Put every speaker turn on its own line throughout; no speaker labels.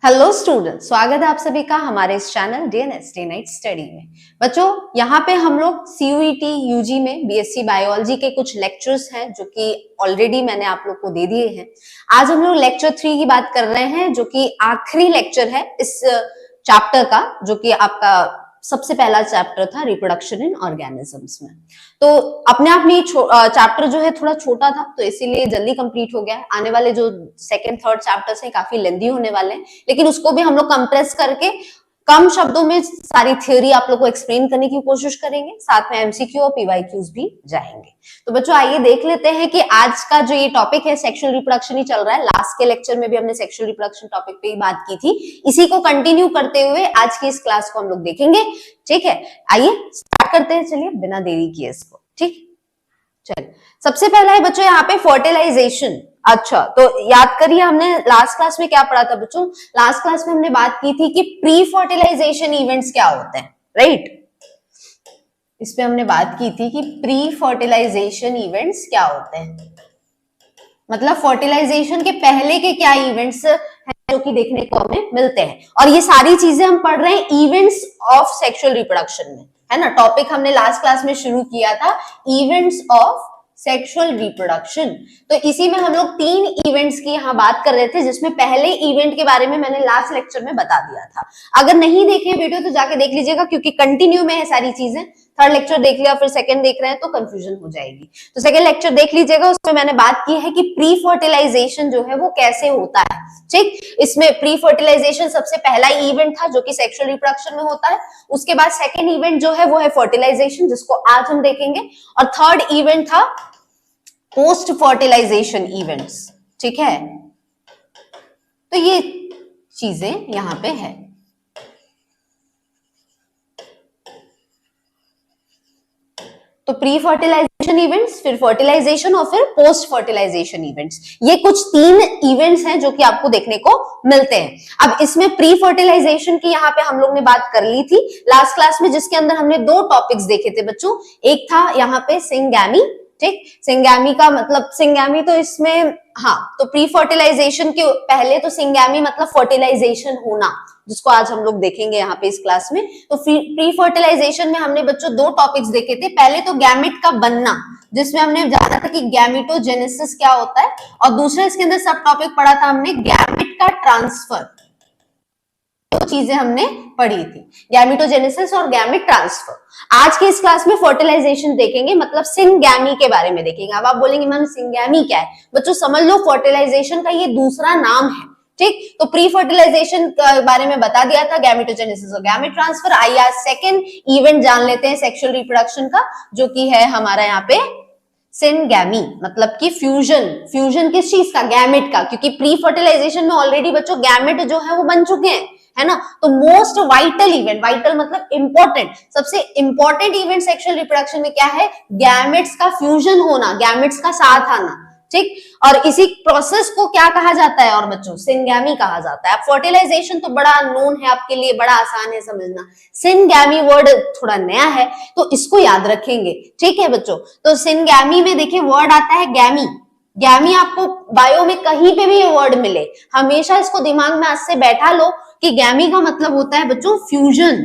Hello student, स्वागत है आप सभी का हमारे इस channel DNS day night study में। बच्चों, यहाँ पे हम लोग सीयूईटी यूजी में बीएससी बायोलॉजी के कुछ लेक्चर्स हैं जो कि ऑलरेडी मैंने आप लोग को दे दिए हैं। आज हम लोग लेक्चर 3 की बात कर रहे हैं जो कि आखिरी लेक्चर है इस चैप्टर का, जो कि आपका सबसे पहला चैप्टर था रिप्रोडक्शन इन ऑर्गेनिजम्स में। तो अपने आप में चैप्टर जो है थोड़ा छोटा था, तो इसीलिए जल्दी कंप्लीट हो गया है। आने वाले जो सेकंड थर्ड चैप्टर्स हैं काफी लेंदी होने वाले हैं, लेकिन उसको भी हम लोग कंप्रेस करके कम शब्दों में सारी थ्योरी आप लोग को एक्सप्लेन करने की कोशिश करेंगे। साथ में एमसीक्यू और पीवाईक्यूज भी जाएंगे। तो बच्चों, आइए देख लेते हैं कि आज का जो ये टॉपिक है सेक्सुअल रिप्रोडक्शन ही चल रहा है। लास्ट के लेक्चर में भी हमने सेक्सुअल रिप्रोडक्शन टॉपिक पे ही बात की थी। इसी को कंटिन्यू करते हुए आज की इस क्लास को हम लोग देखेंगे। ठीक है, आइए स्टार्ट करते हैं। चलिए बिना देरी किए इसको। ठीक, चलिए सबसे पहला है बच्चों यहाँ पे फर्टिलाइजेशन। अच्छा, तो याद करिए हमने लास्ट क्लास में क्या पढ़ा था बच्चों। लास्ट क्लास में हमने बात की थी कि प्री फर्टिलाइजेशन इवेंट्स क्या होते हैं, राइट। इस पे हमने बात की थी कि प्री फर्टिलाइजेशन इवेंट्स क्या होते हैं, मतलब फर्टिलाइजेशन के पहले के क्या इवेंट्स हैं जो कि देखने को हमें मिलते हैं। और ये सारी चीजें हम पढ़ रहे हैं इवेंट्स ऑफ सेक्सुअल रिप्रोडक्शन में, है ना। टॉपिक हमने लास्ट क्लास में शुरू किया था इवेंट्स ऑफ सेक्सुअल रिप्रोडक्शन। तो इसी में हम लोग 3 इवेंट्स की यहाँ बात कर रहे थे, जिसमें पहले इवेंट के बारे में मैंने लास्ट लेक्चर में बता दिया था। अगर नहीं देखे वीडियो तो जाके देख लीजिएगा, क्योंकि कंटिन्यू में है सारी चीजें। थर्ड लेक्चर देख लिया फिर सेकंड देख रहे हैं तो कंफ्यूजन हो जाएगी। तो सेकंड लेक्चर देख लीजिएगा, उसमें मैंने बात की है कि प्री फर्टिलाइजेशन जो है वो कैसे होता है। ठीक, इसमें प्री फर्टिलाइजेशन सबसे पहला इवेंट था जो कि सेक्सुअल रिप्रोडक्शन में होता है। उसके बाद सेकंड इवेंट जो है वो है फर्टिलाइजेशन, जिसको आज हम देखेंगे। और थर्ड इवेंट था पोस्ट फर्टिलाइजेशन इवेंट्स। ठीक है, तो ये चीजें यहां पे है। तो प्री फर्टिलाइजेशन इवेंट्स, फिर फर्टिलाइजेशन और फिर पोस्ट फर्टिलाइजेशन इवेंट्स, ये कुछ 3 इवेंट्स हैं जो कि आपको देखने को मिलते हैं। अब इसमें प्री फर्टिलाइजेशन की यहाँ पे हम लोग ने बात कर ली थी लास्ट क्लास में, जिसके अंदर हमने 2 टॉपिक्स देखे थे बच्चों। एक था यहाँ पे सिंगैमी। ठीक, सिंगैमी का मतलब सिंगैमी तो इसमें, हाँ, तो प्री फर्टिलाइजेशन के पहले तो सिंगैमी मतलब फर्टिलाइजेशन होना, जिसको आज हम लोग देखेंगे यहाँ पे इस क्लास में। तो प्री फर्टिलाइजेशन में हमने बच्चों 2 टॉपिक्स देखे थे। पहले तो गैमेट का बनना, जिसमें हमने जाना था कि गैमेटोजेनेसिस क्या होता है, और दूसरा इसके अंदर सब टॉपिक पढ़ा था हमने गैमेट का ट्रांसफर। 2 चीजें हमने पढ़ी थी, गैमेटोजेनेसिस और गैमेट ट्रांसफर। आज की इस क्लास में फर्टिलाइजेशन देखेंगे, मतलब सिंगैमी के बारे में देखेंगे। अब आप बोलेंगे मैम सिंगैमी क्या है? बच्चों समझ लो, फर्टिलाइजेशन का ये दूसरा नाम है। ठीक, तो प्री फर्टिलाइजेशन के बारे में बता दिया था, गैमेटोजेनेसिस और गैमेट ट्रांसफर। आइए आज सेकंड इवेंट जान लेते हैं सेक्सुअल रिप्रोडक्शन का, जो कि है हमारा यहाँ पे सिंगैमी, मतलब कि फ्यूजन। फ्यूजन किस चीज का? गैमेट का, क्योंकि प्री फर्टिलाइजेशन में ऑलरेडी बच्चों गैमेट जो है वो बन चुके हैं, है ना। तो मोस्ट वाइटल इवेंट, वाइटल मतलब इंपॉर्टेंट, सबसे इंपॉर्टेंट इवेंट सेक्सुअल रिप्रोडक्शन में क्या है? गैमेट्स का फ्यूजन होना, गैमेट्स का साथ आना। ठीक, और इसी प्रोसेस को क्या कहा जाता है और बच्चों? सिंगैमी कहा जाता है। फर्टिलाइजेशन तो बड़ा नोन है आपके लिए, बड़ा आसान है समझना। सिंगैमी वर्ड थोड़ा नया है, तो इसको याद रखेंगे। ठीक है बच्चों, तो सिंगैमी में देखिए वर्ड आता है गैमी। गैमी आपको बायो में कहीं पे भी ये वर्ड मिले, हमेशा इसको दिमाग में आज से बैठा लो कि गैमी का मतलब होता है बच्चों फ्यूजन।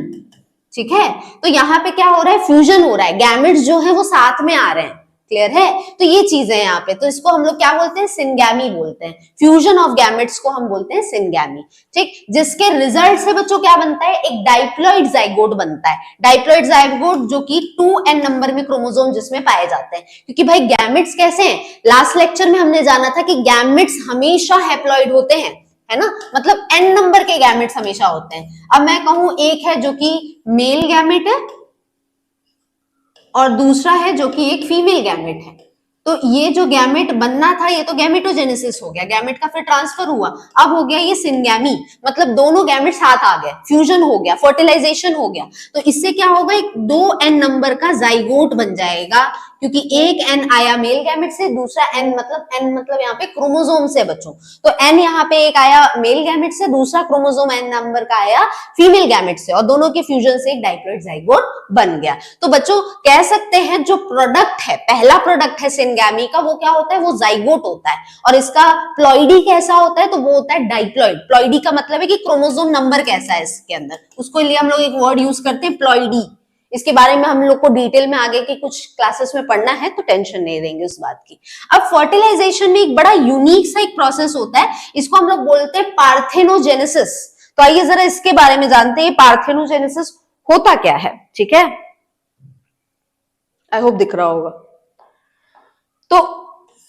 ठीक है, तो यहाँ पे क्या हो रहा है? फ्यूजन हो रहा है, गैमेट्स जो है वो साथ में आ रहे हैं। क्लियर है? तो ये चीजें हैं यहाँ पे, तो इसको हम लोग क्या बोलते हैं? सिंगैमी बोलते हैं। फ्यूजन ऑफ गैमेट्स को हम बोलते हैं सिंगैमी। ठीक, जिसके रिजल्ट से बच्चों क्या बनता है? एक डाइप्लॉइड जाइगोट बनता है। डाइप्लॉइड जाइगोट जो कि 2n नंबर में क्रोमोसोम जिसमें पाए जाते हैं। क्योंकि भाई गैमेट्स कैसे हैं? लास्ट लेक्चर में हमने जाना था कि गैमेट्स हमेशा हैप्लॉइड होते हैं, है ना, मतलब n नंबर के गैमेट्स हमेशा होते हैं। अब मैं कहूं एक है जो कि मेल गैमेट है और दूसरा है जो कि एक फीमेल गैमेट है, तो ये जो गैमेट बनना था ये तो गैमेटोजेनेसिस हो गया, गैमेट का फिर ट्रांसफर हुआ, अब हो गया ये सिंगैमी, मतलब दोनों गैमेट साथ आ गए, फ्यूजन हो गया, फर्टिलाइजेशन हो गया। तो इससे क्या होगा? एक 2n नंबर का जाइगोट बन जाएगा, क्योंकि एक n आया मेल गैमेट से, दूसरा n मतलब यहाँ पे क्रोमोसोम से बच्चों। तो n यहाँ पे एक आया मेल गैमेट से, दूसरा क्रोमोसोम n नंबर का आया फीमेल गैमेट से, और दोनों के फ्यूजन से एक डाइप्लॉइड जाइगोट बन गया। तो बच्चों कह सकते हैं जो प्रोडक्ट है, पहला प्रोडक्ट है सिंगैमी का, वो क्या होता है, वो जाइगोट होता है। और इसका प्लॉइडी कैसा होता है, तो वो होता है डाइप्लॉइड। प्लॉइडी का मतलब है कि क्रोमोसोम नंबर कैसा है इसके अंदर, उसको लिए हम लोग एक वर्ड यूज करते हैं प्लॉइडी। इसके बारे में हम लोग को डिटेल में आगे की कुछ क्लासेस में पढ़ना है, तो टेंशन नहीं देंगे उस बात की। अब फर्टिलाइजेशन में एक बड़ा यूनिक सा एक प्रोसेस होता है, इसको हम लोग बोलते हैं पार्थेनोजेनेसिस। तो आइए जरा इसके बारे में जानते हैं पार्थेनोजेनेसिस होता क्या है। ठीक है, आई होप दिख रहा होगा। तो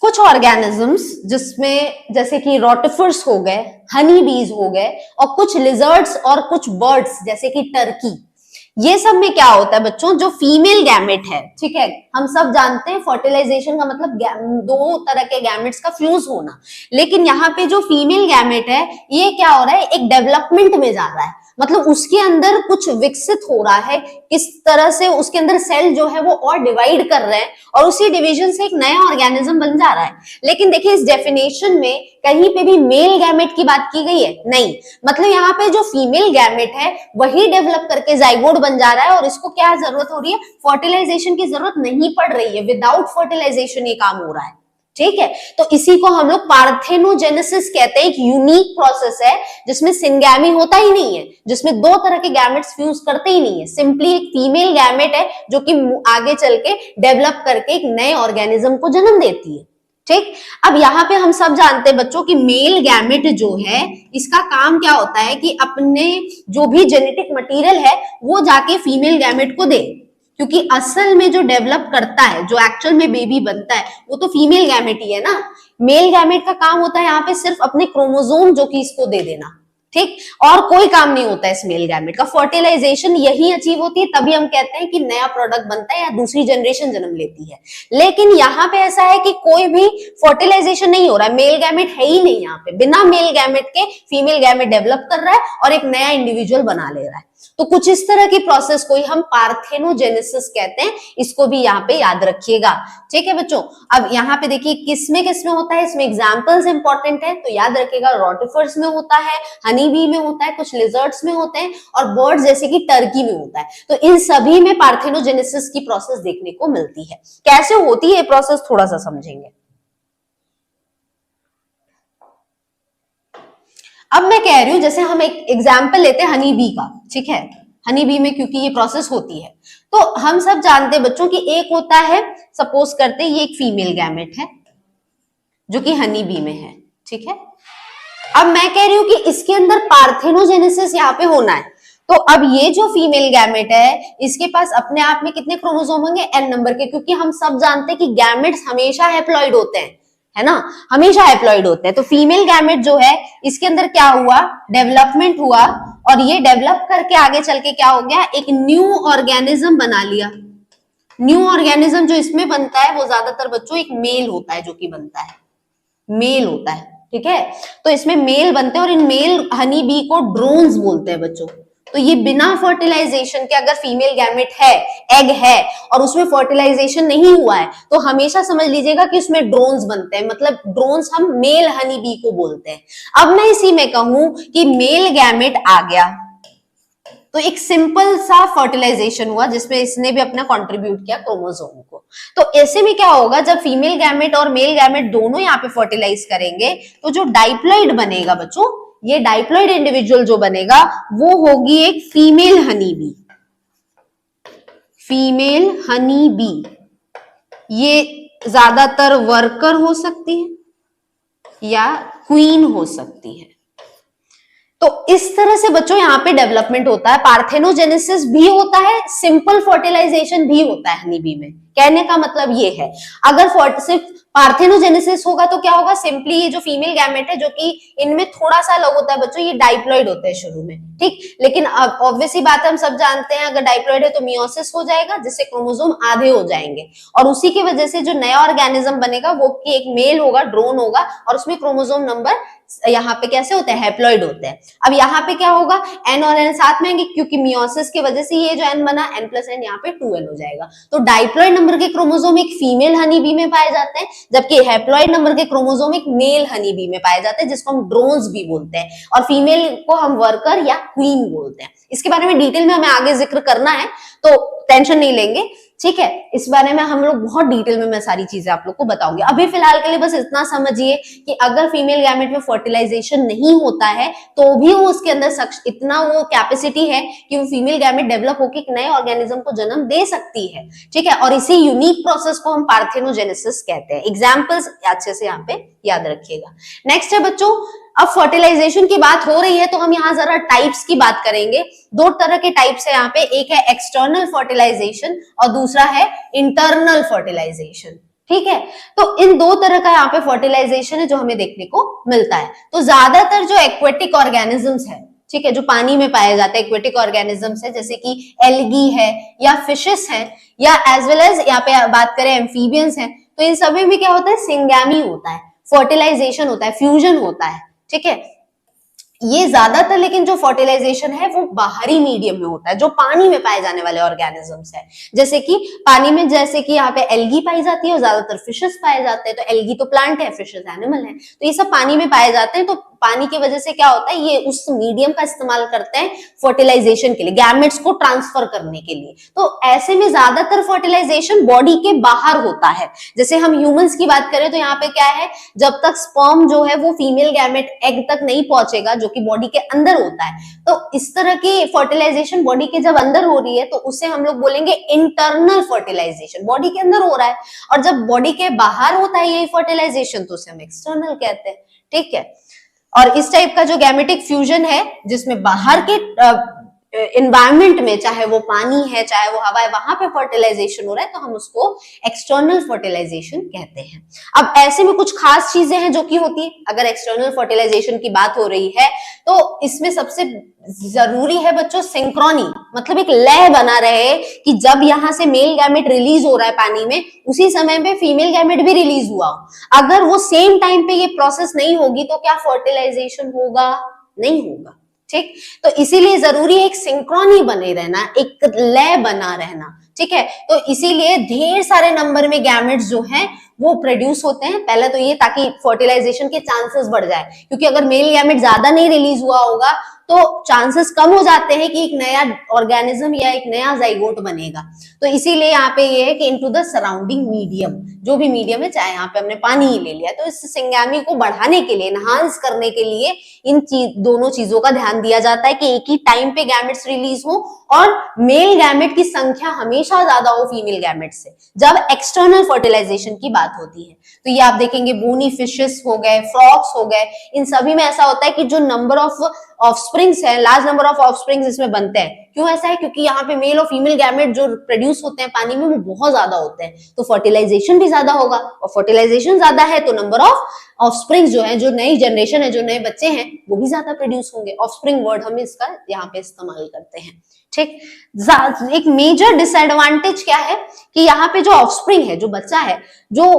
कुछ ऑर्गेनिजम्स जिसमें जैसे कि रोटिफर्स हो गए, हनी बीज हो गए, और कुछ लिजर्ड्स और कुछ बर्ड्स जैसे कि टर्की, ये सब में क्या होता है बच्चों, जो फीमेल गैमेट है, ठीक है, हम सब जानते हैं फर्टिलाइजेशन का मतलब दो तरह के गैमेट्स का फ्यूज होना, लेकिन यहाँ पे जो फीमेल गैमेट है ये क्या हो रहा है, एक डेवलपमेंट में जा रहा है, मतलब उसके अंदर कुछ विकसित हो रहा है, किस तरह से उसके अंदर सेल जो है वो और डिवाइड कर रहे हैं और उसी डिवीजन से एक नया ऑर्गेनिज्म बन जा रहा है। लेकिन देखिए इस डेफिनेशन में कहीं पे भी मेल गैमेट की बात की गई है नहीं, मतलब यहाँ पे जो फीमेल गैमेट है वही डेवलप करके जाइगोट बन जा रहा है और इसको क्या जरूरत हो रही है, फर्टिलाइजेशन की जरूरत नहीं पड़ रही है, विदाउट फर्टिलाइजेशन ये काम हो रहा है। ठीक है, तो इसी को हम लोग पार्थेनोजेनेसिस कहते हैं। एक यूनिक प्रोसेस है जिसमें सिंगैमी होता ही नहीं है, जिसमें दो तरह के गैमेट्स फ्यूज करते ही नहीं है, सिंपली एक फीमेल गैमेट है जो कि आगे चल के डेवलप करके एक नए ऑर्गेनिज्म को जन्म देती है। ठीक, अब यहाँ पे हम सब जानते हैं बच्चों कि मेल गैमेट जो है इसका काम क्या होता है कि अपने जो भी जेनेटिक मटेरियल है वो जाके फीमेल गैमेट को दे, क्योंकि असल में जो डेवलप करता है, जो एक्चुअल में बेबी बनता है वो तो फीमेल गैमेट ही है ना। मेल गैमेट का काम होता है यहाँ पे सिर्फ अपने क्रोमोसोम जो कि इसको दे देना, ठीक, और कोई काम नहीं होता है इस मेल गैमेट का। फर्टिलाइजेशन यही अचीव होती है, तभी हम कहते हैं कि नया प्रोडक्ट बनता है या दूसरी जनरेशन जन्म लेती है। लेकिन यहाँ पे ऐसा है कि कोई भी फर्टिलाइजेशन नहीं हो रहा है, मेल गैमेट है ही नहीं यहाँ पे, बिना मेल गैमेट के फीमेल गैमेट डेवलप कर रहा है और एक नया इंडिविजुअल बना ले रहा है। तो कुछ इस तरह की प्रोसेस को ही हम पार्थेनोजेनेसिस कहते हैं, इसको भी यहाँ पे याद रखिएगा। ठीक है बच्चों, अब यहाँ पे देखिए किसमें किसमें होता है, इसमें एग्जांपल्स इंपॉर्टेंट है, तो याद रखिएगा रोटिफर्स में होता है, हनी बी में होता है, कुछ लिजर्ड्स में होते हैं और बर्ड्स जैसे कि टर्की में होता है। तो इन सभी में पार्थेनोजेनेसिस की प्रोसेस देखने को मिलती है। कैसे होती है प्रोसेस थोड़ा सा समझेंगे। अब मैं कह रही हूं, जैसे हम एक एग्जाम्पल लेते हैं हनी बी का, ठीक है, हनी बी में क्योंकि ये प्रोसेस होती है, तो हम सब जानते हैं बच्चों कि एक होता है, सपोज करते हैं ये एक फीमेल गैमेट है जो कि हनी बी में है, ठीक है। अब मैं कह रही हूं कि इसके अंदर पार्थेनोजेनेसिस यहाँ पे होना है, तो अब ये जो फीमेल गैमेट है इसके पास अपने आप में कितने क्रोमोसोम होंगे, n नंबर के, क्योंकि हम सब जानते हैं कि गैमेट्स हमेशा हैप्लॉइड होते हैं, है ना, हमेशा हैप्लॉइड होते हैं। तो फीमेल गैमेट जो है इसके अंदर क्या हुआ, डेवलपमेंट हुआ और ये डेवलप करके आगे चल के क्या हो गया, एक न्यू ऑर्गेनिज्म बना लिया। न्यू ऑर्गेनिज्म जो इसमें बनता है वो ज्यादातर बच्चों एक मेल होता है, जो कि बनता है मेल होता है, ठीक है। तो इसमें मेल बनते हैं और इन मेल हनी बी को ड्रोन्स बोलते हैं बच्चों। तो ये बिना फर्टिलाइजेशन के अगर फीमेल गैमेट है, एग है और उसमें फर्टिलाइजेशन नहीं हुआ है, तो हमेशा समझ लीजिएगा कि उसमें ड्रोन्स बनते हैं, मतलब ड्रोन्स हम मेल हनी बी को बोलते हैं। अब मैं इसी में कहूं कि मेल गैमेट आ गया तो एक सिंपल सा फर्टिलाइजेशन हुआ जिसमें इसने भी अपना कंट्रीब्यूट किया क्रोमोसोम को। तो ऐसे में क्या होगा, जब फीमेल गैमेट और मेल गैमेट दोनों यहाँ पे फर्टिलाइज करेंगे तो जो डाइप्लॉइड बनेगा बच्चों, ये डाइप्लॉइड इंडिविजुअल जो बनेगा वो होगी एक female honey bee. Female honey bee ये ज्यादातर वर्कर हो सकती है या क्वीन हो सकती है। तो इस तरह से बच्चों यहाँ पे डेवलपमेंट होता है, पार्थेनोजेनेसिस भी होता है, सिंपल फर्टिलाइजेशन भी होता है हनी बी में। कहने का मतलब ये है, अगर सिर्फ पार्थेनोजेनेसिस होगा तो क्या होगा, सिंपली ये जो फीमेल गैमेट है जो कि इनमें थोड़ा सा अलग होता है बच्चों, ये डाइप्लॉइड होते हैं शुरू में, ठीक, लेकिन ऑब्वियसली बात है, हम सब जानते हैं अगर डाइप्लॉइड है तो मियोसिस हो जाएगा जिससे क्रोमोसोम आधे हो जाएंगे और उसी की वजह से जो नया ऑर्गेनिज्म बनेगा वो कि एक मेल होगा, ड्रोन होगा और उसमें क्रोमोसोम नंबर यहाँ पे कैसे होते हैं, हैप्लॉइड होते हैं। अब यहाँ पे क्या होगा, n और n साथ में आएंगे क्योंकि मियोसिस की वजह से ये जो n बना n प्लस n यहाँ पे 2n हो जाएगा। तो डाइप्लॉइड नंबर के क्रोमोसोम एक फीमेल हनी बी में पाए जाते हैं, जबकि हैप्लॉइड नंबर के क्रोमोसोम एक मेल हनी बी में पाए जाते हैं, जिसको हम ड्रोन्स भी बोलते हैं, और फीमेल को हम वर्कर या क्वीन बोलते हैं। इसके बारे में डिटेल में हमें आगे जिक्र करना है तो टेंशन नहीं लेंगे। ठीक है, इस बारे में हम लोग बहुत डिटेल में मैं सारी चीजें आप लोग को बताऊंगी। अभी फिलहाल के लिए बस इतना समझिए कि अगर फीमेल गैमेट में फर्टिलाइजेशन नहीं होता है तो भी वो उसके अंदर इतना वो कैपेसिटी है कि वो फीमेल गैमेट डेवलप होकर एक नए ऑर्गेनिज्म को जन्म दे सकती है। ठीक है, और इसी यूनिक प्रोसेस को हम पार्थेनोजेनेसिस कहते हैं। एग्जाम्पल्स अच्छे से यहाँ पे याद रखिएगा। नेक्स्ट है बच्चों, अब फर्टिलाइजेशन की बात हो रही है तो हम यहाँ जरा टाइप्स की बात करेंगे। दो तरह के टाइप्स है यहाँ पे, एक है एक्सटर्नल फर्टिलाइजेशन और दूसरा है इंटरनल फर्टिलाइजेशन। ठीक है, तो इन दो तरह का यहाँ पे फर्टिलाइजेशन है जो हमें देखने को मिलता है। तो ज्यादातर जो एक्वेटिक ऑर्गेनिजम्स है, ठीक है, जो पानी में पाए जाते हैं एक्वेटिक ऑर्गेनिजम्स है, जैसे कि एल्गी है या फिशेस है या एज वेल एज यहाँ पे बात करें एम्फीबियंस है, तो इन सभी में क्या होता है, सिंगैमी होता है, फर्टिलाइजेशन होता है, फ्यूजन होता है। ठीक है, ये ज्यादातर लेकिन जो फर्टिलाइजेशन है वो बाहरी मीडियम में होता है, जो पानी में पाए जाने वाले ऑर्गेनिजम्स है, जैसे कि पानी में, जैसे कि यहाँ पे एल्गी पाई जाती है और ज्यादातर फिशेस पाए जाते हैं। तो एल्गी तो प्लांट है, फिशेस एनिमल है, तो ये सब पानी में पाए जाते हैं। तो पानी की वजह से क्या होता है, ये उस मीडियम का इस्तेमाल करते हैं फर्टिलाइजेशन के लिए, गैमेट्स को ट्रांसफर करने के लिए। तो ऐसे में ज्यादातर फर्टिलाइजेशन बॉडी के बाहर होता है। जैसे हम ह्यूमंस की बात करें तो यहाँ पे क्या है, जब तक स्पर्म जो है वो फीमेल गैमेट एग तक नहीं पहुंचेगा, जो कि बॉडी के अंदर होता है, तो इस तरह की फर्टिलाइजेशन बॉडी के जब अंदर हो रही है तो उसे हम लोग बोलेंगे इंटरनल फर्टिलाइजेशन, बॉडी के अंदर हो रहा है। और जब बॉडी के बाहर होता है यही फर्टिलाइजेशन तो उसे हम एक्सटर्नल कहते हैं। ठीक है, और इस टाइप का जो गैमेटिक फ्यूजन है जिसमें बाहर के एनवायरमेंट में, चाहे वो पानी है चाहे वो हवा है, वहां पे फर्टिलाइजेशन हो रहा है, तो हम उसको एक्सटर्नल फर्टिलाइजेशन कहते हैं। अब ऐसे में कुछ खास चीजें हैं जो कि होती है अगर एक्सटर्नल फर्टिलाइजेशन की बात हो रही है, तो इसमें सबसे जरूरी है बच्चों सिंक्रोनी, मतलब एक लय बना रहे कि जब यहां से मेल गैमेट रिलीज हो रहा है पानी में, उसी समय पे फीमेल गैमेट भी रिलीज हुआ हो। अगर वो सेम टाइम पे ये प्रोसेस नहीं होगी तो क्या फर्टिलाइजेशन होगा? नहीं होगा। ठीक, तो इसीलिए जरूरी है एक सिंक्रोनी बने रहना, एक लय बना रहना। ठीक है, तो इसीलिए ढेर सारे नंबर में गैमेट्स जो हैं वो प्रोड्यूस होते हैं। पहले तो ये ताकि फर्टिलाइजेशन के चांसेस बढ़ जाए, क्योंकि अगर मेल गैमेट ज्यादा नहीं रिलीज हुआ होगा तो चांसेस कम हो जाते हैं कि एक नया ऑर्गेनिज्म या एक नया जाइगोट बनेगा। तो इसीलिए यहाँ पे ये है कि इनटू द सराउंडिंग मीडियम, जो भी मीडियम है, चाहे यहाँ पे हमने पानी ही ले लिया, तो इस सिंगैमी को बढ़ाने के लिए, एनहांस करने के लिए इन दोनों चीजों का ध्यान दिया जाता है कि एक ही टाइम पे गैमेट्स रिलीज हो और मेल गैमेट की संख्या हमेशा ज्यादा हो फीमेल गैमेट से, जब एक्सटर्नल फर्टिलाइजेशन की बात होती है। तो ये आप देखेंगे बोनी फिशेस हो गए, फ्रॉग्स हो गए, इन सभी में ऐसा होता है कि जो नंबर ऑफ ऑफस्प्रिंग्स है, लार्ज नंबर ऑफ ऑफस्प्रिंग्स इसमें बनते हैं। क्यों ऐसा है? क्योंकि यहाँ पे मेल और फीमेल गैमेट जो प्रोड्यूस होते हैं पानी में वो बहुत ज्यादा होते हैं, तो फर्टिलाइजेशन भी ज्यादा होगा, और फर्टिलाइजेशन ज्यादा है तो नंबर ऑफ ऑफस्प्रिंग्स जो है, जो नई जनरेशन है, जो नए बच्चे हैं, वो भी ज्यादा प्रोड्यूस होंगे। ऑफस्प्रिंग वर्ड हम इसका यहाँ पे इस्तेमाल करते हैं। ठीक, एक मेजर डिसएडवांटेज क्या है कि यहाँ पे जो ऑफस्प्रिंग है, जो बच्चा है, जो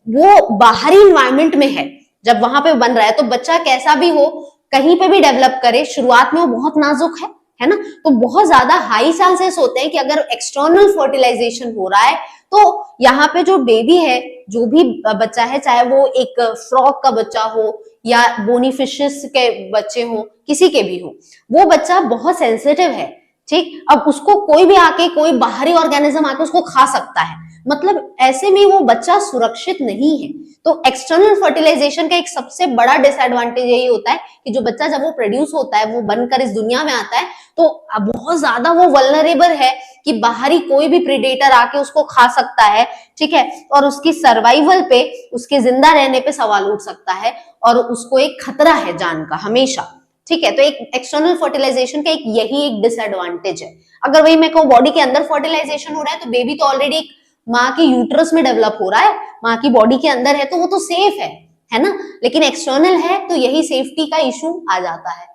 वो बाहरी इन्वायरमेंट में है, जब वहां पे बन रहा है, तो बच्चा कैसा भी हो, कहीं पे भी डेवलप करे, शुरुआत में वो बहुत नाजुक है ना, तो बहुत ज्यादा हाई चांसेस होते हैं कि अगर एक्सटर्नल फर्टिलाइजेशन हो रहा है तो यहाँ पे जो बेबी है, जो भी बच्चा है, चाहे वो एक फ्रॉग का बच्चा हो या बोनी फिशेस के बच्चे हो, किसी के भी हो, वो बच्चा बहुत सेंसिटिव है। ठीक, अब उसको कोई भी आके, कोई बाहरी ऑर्गेनिज्म आके उसको खा सकता है, मतलब ऐसे में वो बच्चा सुरक्षित नहीं है। तो एक्सटर्नल फर्टिलाइजेशन का एक सबसे बड़ा डिसएडवांटेज यही होता है कि जो बच्चा जब वो प्रोड्यूस होता है, वो बनकर इस दुनिया में आता है, तो बहुत ज्यादा वो वल्नरेबल है कि बाहरी कोई भी प्रेडेटर आके उसको खा सकता है। ठीक है, और उसकी सर्वाइवल पे, उसके जिंदा रहने पे सवाल उठ सकता है और उसको एक खतरा है जान का हमेशा। ठीक है, तो एक एक्सटर्नल फर्टिलाइजेशन का यही एक डिसएडवांटेज है। अगर वही मैं कहूँ बॉडी के अंदर फर्टिलाइजेशन हो रहा है तो बेबी तो ऑलरेडी एक माँ के यूट्रस में डेवलप हो रहा है, माँ की बॉडी के अंदर है, तो वो तो सेफ है ना, लेकिन एक्सटर्नल है तो यही सेफ्टी का इशू आ जाता है।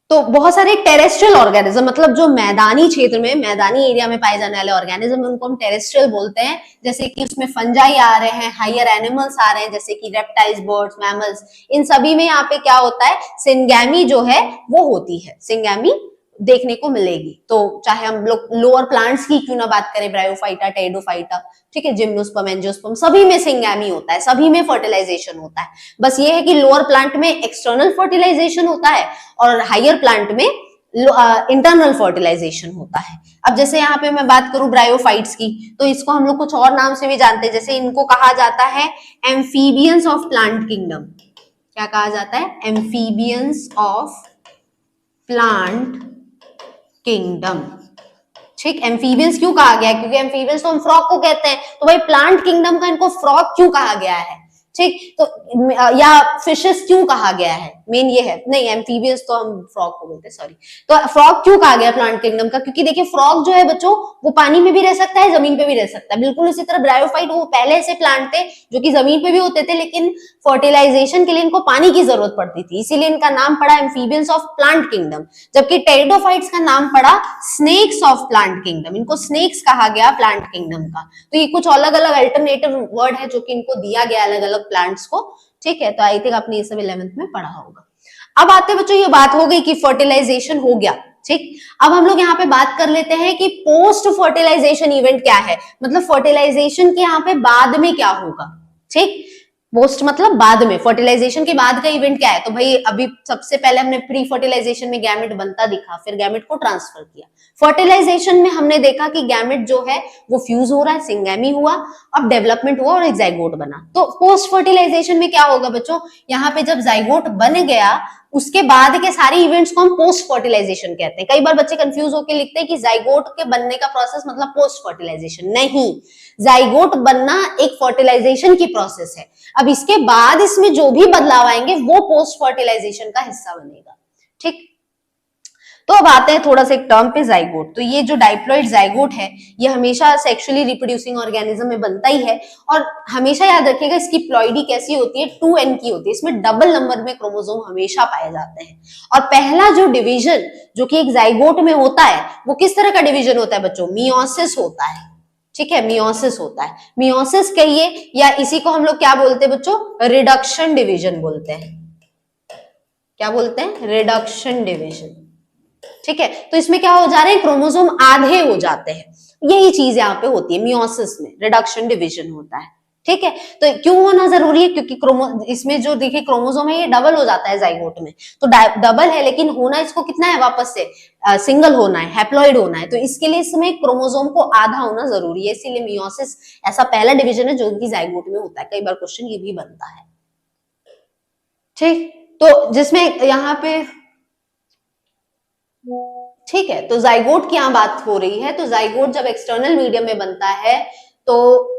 तो बहुत सारे टेरेस्ट्रियल ऑर्गेनिज्म, मतलब जो मैदानी क्षेत्र में, मैदानी एरिया में पाए जाने वाले ऑर्गेनिज्म, उनको हम टेरेस्ट्रियल बोलते हैं। जैसे कि उसमें फंजाई आ रहे हैं, हायर एनिमल्स आ रहे हैं, जैसे कि रेप्टाइल्स, बर्ड्स, मैमल्स, इन सभी में यहाँ पे क्या होता है, सिंगैमी जो है वो होती है, सिंगैमी देखने को मिलेगी। तो चाहे हम लोग लोअर प्लांट्स की क्यों ना बात करें, ब्रायोफाइटा, टेरिडोफाइटा, ठीक है, जिम्नोस्पर्म, एंजियोस्पर्म, सभी में सिंगैमी होता है, सभी में फर्टिलाइजेशन होता है। बस ये है कि लोअर प्लांट में एक्सटर्नल फर्टिलाइजेशन होता है और हायर प्लांट में इंटरनल फर्टिलाइजेशन होता है। अब जैसे यहाँ पे मैं बात करूं ब्रायोफाइट्स की, तो इसको हम लोग कुछ और नाम से भी जानते हैं, जैसे इनको कहा जाता है एम्फीबियंस ऑफ प्लांट किंगडम। क्या कहा जाता है? Amphibians of plant kingdom. ठीक, एम्फीबियंस क्यों कहा गया है? क्योंकि एम्फीबियंस तो हम फ्रॉग को कहते हैं, तो भाई प्लांट किंगडम का इनको फ्रॉग क्यों कहा गया है? ठीक, तो या फिशेस क्यों कहा गया है, मेन ये है। नहीं, एम्फीबियंस तो हम फ्रॉग को बोलते हैं, सॉरी। तो फ्रॉग क्यों कहा गया प्लांट किंगडम का? क्योंकि देखिए फ्रॉग जो है बच्चों, वो पानी में भी रह सकता है, जमीन पे भी रह सकता है। बिल्कुल इसी तरह ब्रायोफाइट वो पहले ऐसे प्लांट थे जो कि जमीन पे भी होते थे, लेकिन फर्टिलाइजेशन के लिए इनको पानी की जरूरत पड़ती थी, इसीलिए इनका नाम पड़ा एम्फीबियंस ऑफ प्लांट किंगडम। जबकि टेरिडोफाइट्स का नाम पड़ा स्नेक्स ऑफ प्लांट किंगडम। इनको स्नेक्स कहा गया प्लांट किंगडम का। तो ये कुछ अलग अलग अल्टरनेटिव वर्ड है जो कि इनको दिया गया अलग अलग प्लांट्स को। ठीक है, तो आई थिंक आपने ये सब 11th में पढ़ा होगा। अब आते बच्चों, ये बात हो गई कि फर्टिलाइजेशन हो गया। ठीक, अब हम लोग यहाँ पे बात कर लेते हैं कि पोस्ट फर्टिलाइजेशन इवेंट क्या है, मतलब फर्टिलाइजेशन के यहाँ पे बाद में क्या होगा। ठीक, पोस्ट मतलब बाद में, फर्टिलाइजेशन के बाद का इवेंट क्या है? तो भाई अभी सबसे पहले हमने प्री फर्टिलाइजेशन में गैमेट बनता दिखा, फिर गैमेट को ट्रांसफर किया। फर्टिलाइजेशन में हमने देखा कि गैमेट जो है वो फ्यूज हो रहा है, सिंगैमी हुआ, अब डेवलपमेंट हुआ और एक जाइगोट बना। तो पोस्ट फर्टिलाइजेशन में क्या होगा बच्चों? यहाँ पे जब जाइगोट बन गया, उसके बाद के सारे इवेंट्स को हम पोस्ट फर्टिलाइजेशन कहते हैं। कई बार बच्चे कंफ्यूज होकर लिखते हैं कि जाइगोट के बनने का प्रोसेस मतलब पोस्ट फर्टिलाइजेशन। नहीं, जाइगोट बनना एक फर्टिलाइजेशन की प्रोसेस है। अब इसके बाद इसमें जो भी बदलाव आएंगे वो पोस्ट फर्टिलाइजेशन का हिस्सा बनेगा। ठीक, तो अब आते हैं थोड़ा सा एक टर्म पे, जाइगोट। तो ये जो डाइप्लॉइड जाइगोट है, ये हमेशा सेक्सुअली रिप्रोड्यूसिंग ऑर्गेनिज्म में बनता ही है। और हमेशा याद रखिएगा इसकी प्लॉइडी कैसी होती है, 2n की होती है। इसमें डबल नंबर में क्रोमोसोम हमेशा पाए जाते हैं। और पहला जो डिवीजन जो कि एक जाइगोट में होता है, वो किस तरह का डिवीजन होता है बच्चों? मियोसिस होता है। ठीक है, मियोसिस होता है। मियोसिस कहिए, या इसी को हम लोग क्या बोलते हैं बच्चों? रिडक्शन डिवीजन बोलते हैं। क्या बोलते हैं? Reduction division. ठीक है, तो इसमें क्या हो जा रहे हैं? क्रोमोसोम आधे हो जाते हैं। यही चीज यहाँ पे होती है मियोसिस में, रिडक्शन डिवीजन होता है। ठीक है, तो क्यों होना जरूरी है? क्योंकि इसमें जो देखिए क्रोमोसोम है ये डबल हो जाता है जाइगोट में। तो डबल है, लेकिन होना इसको कितना है? वापस से सिंगल होना है, हैप्लॉइड होना है। तो इसके लिए इसमें क्रोमोसोम को आधा होना जरूरी है, इसीलिए मियोसिस ऐसा पहला डिवीजन है जो कि जाइगोट में होता है। कई बार क्वेश्चन ये भी बनता है। ठीक, तो जिसमें यहाँ पे, ठीक है, तो जाइगोट की यहाँ बात हो रही है। तो जाइगोट जब एक्सटर्नल मीडियम में बनता है, तो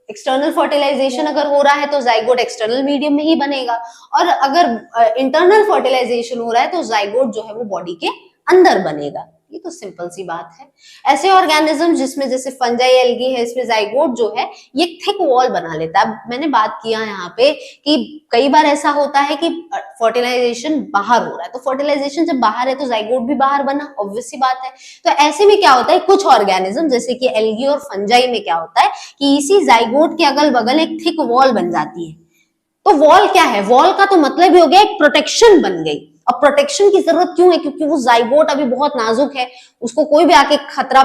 एक्सटर्नल फर्टिलाइजेशन अगर हो रहा है तो जाइगोट एक्सटर्नल मीडियम में ही बनेगा, और अगर इंटरनल फर्टिलाइजेशन हो रहा है तो जाइगोट जो है वो बॉडी के अंदर बनेगा। ये तो सिंपल सी बात है। ऐसे ऑर्गेनिज्म जिसमें जैसे फंजाई, एल्गी है, इसमें जाइगोट जो है ये थिक वॉल बना लेता है। अब मैंने बात किया यहाँ पे कि कई बार ऐसा होता है कि फर्टिलाइजेशन बाहर हो रहा है, तो फर्टिलाइजेशन जब बाहर है तो जाइगोट भी बाहर बना, ऑब्वियस सी बात है। तो ऐसे में क्या होता है, कुछ ऑर्गेनिज्म जैसे कि एल्गी और फंजाई में क्या होता है कि इसी जाइगोट के अगल बगल एक थिक वॉल बन जाती है। तो वॉल क्या है? वॉल का तो मतलब ही हो गया एक प्रोटेक्शन बन गई। अब प्रोटेक्शन की जरूरत क्यों है? क्योंकि वो जाइगोट अभी बहुत नाजुक है, उसको कोई भी आके खतरा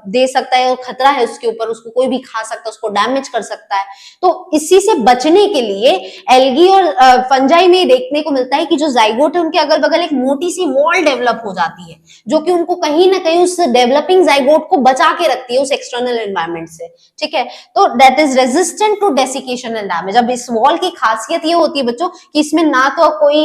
दे सकता है, और खतरा है उसके ऊपर, उसको कोई भी खा सकता है, उसको डैमेज कर सकता है। तो इसी से बचने के लिए एल्गी और फंजाई में देखने को मिलता है कि जो जाइगोट है उनके अगल बगल एक मोटी सी वॉल डेवलप हो जाती है, जो कि उनको कहीं ना कहीं उस डेवलपिंग जाइगोट को बचा के रखती है उस एक्सटर्नल एनवायरमेंट से। ठीक है, तो that is resistant to desiccation and damage. अब इस वॉल की खासियत ये होती है बच्चों कि इसमें ना तो कोई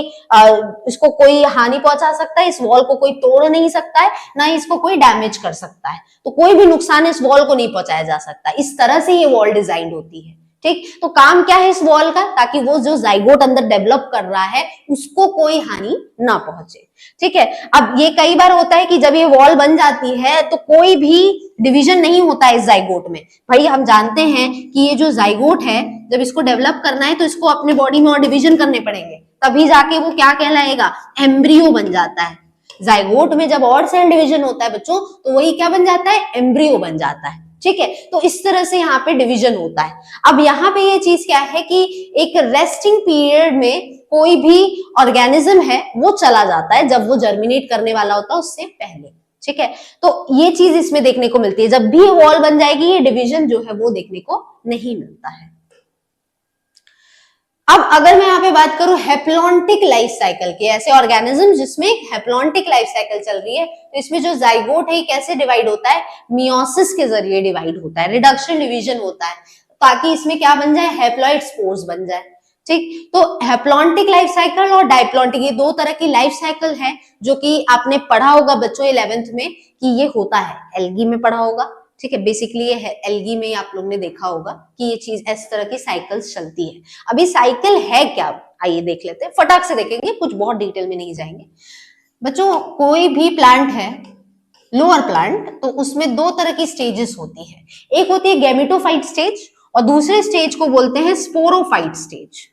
इसको कोई हानि पहुंचा सकता है, इस वॉल को कोई तोड़ नहीं सकता है, ना इसको कोई डैमेज कर सकता है। तो कोई भी नुकसान इस वॉल को नहीं पहुंचाया जा सकता। इस तरह से ये वॉल डिजाइन होती है। ठीक, तो काम क्या है इस वॉल का? ताकि वो जो जाइगोट अंदर डेवलप कर रहा है उसको कोई हानि ना पहुंचे। ठीक है, अब ये कई बार होता है कि जब ये वॉल बन जाती है तो कोई भी डिवीजन नहीं होता है इस जाइगोट में। भाई हम जानते हैं कि ये जो जाइगोट है, जब इसको डेवलप करना है तो इसको अपने बॉडी में और डिवीजन करने पड़ेंगे, तभी जाके वो क्या कहलाएगा? एम्ब्रियो बन जाता है। जाइगोट में जब और सेल डिवीजन होता है बच्चों, तो वही क्या बन जाता है? एम्ब्रियो बन जाता है। ठीक है, तो इस तरह से यहाँ पे डिवीजन होता है। अब यहाँ पे ये चीज क्या है कि एक रेस्टिंग पीरियड में कोई भी ऑर्गेनिज्म है वो चला जाता है जब वो जर्मिनेट करने वाला होता है उससे पहले। ठीक है, तो ये चीज इसमें देखने को मिलती है। जब भी वॉल बन जाएगी ये डिवीजन जो है वो देखने को नहीं मिलता है। अब अगर मैं यहाँ पे बात करूं हेप्लॉन्टिक लाइफ साइकिल की, ऐसे ऑर्गेनिज्म जिसमें हेप्लॉन्टिक लाइफ साइकिल चल रही है, तो इसमें जो जाइगोट है कैसे डिवाइड होता है, मियोसिस के जरिए डिवाइड होता है, रिडक्शन डिवीजन होता है, ताकि इसमें क्या बन जाए, हैप्लॉइड स्पोर्स बन जाए। ठीक, तो हेप्लॉन्टिक लाइफ साइकिल और डाइप्लॉन्टिक, ये दो तरह की लाइफ साइकिल है जो कि आपने पढ़ा होगा बच्चों 11th में कि ये होता है, एल्गी में पढ़ा होगा। ठीक है, बेसिकली ये है एल्गी में आप लोग ने देखा होगा कि ये चीज इस तरह की साइकिल्स चलती है। अभी साइकिल है क्या, आइए देख लेते हैं, फटाक से देखेंगे, कुछ बहुत डिटेल में नहीं जाएंगे बच्चों। कोई भी प्लांट है, लोअर प्लांट, तो उसमें दो तरह की स्टेजेस होती है, एक होती है गैमेटोफाइट स्टेज और दूसरे स्टेज को बोलते हैं स्पोरोफाइट स्टेज।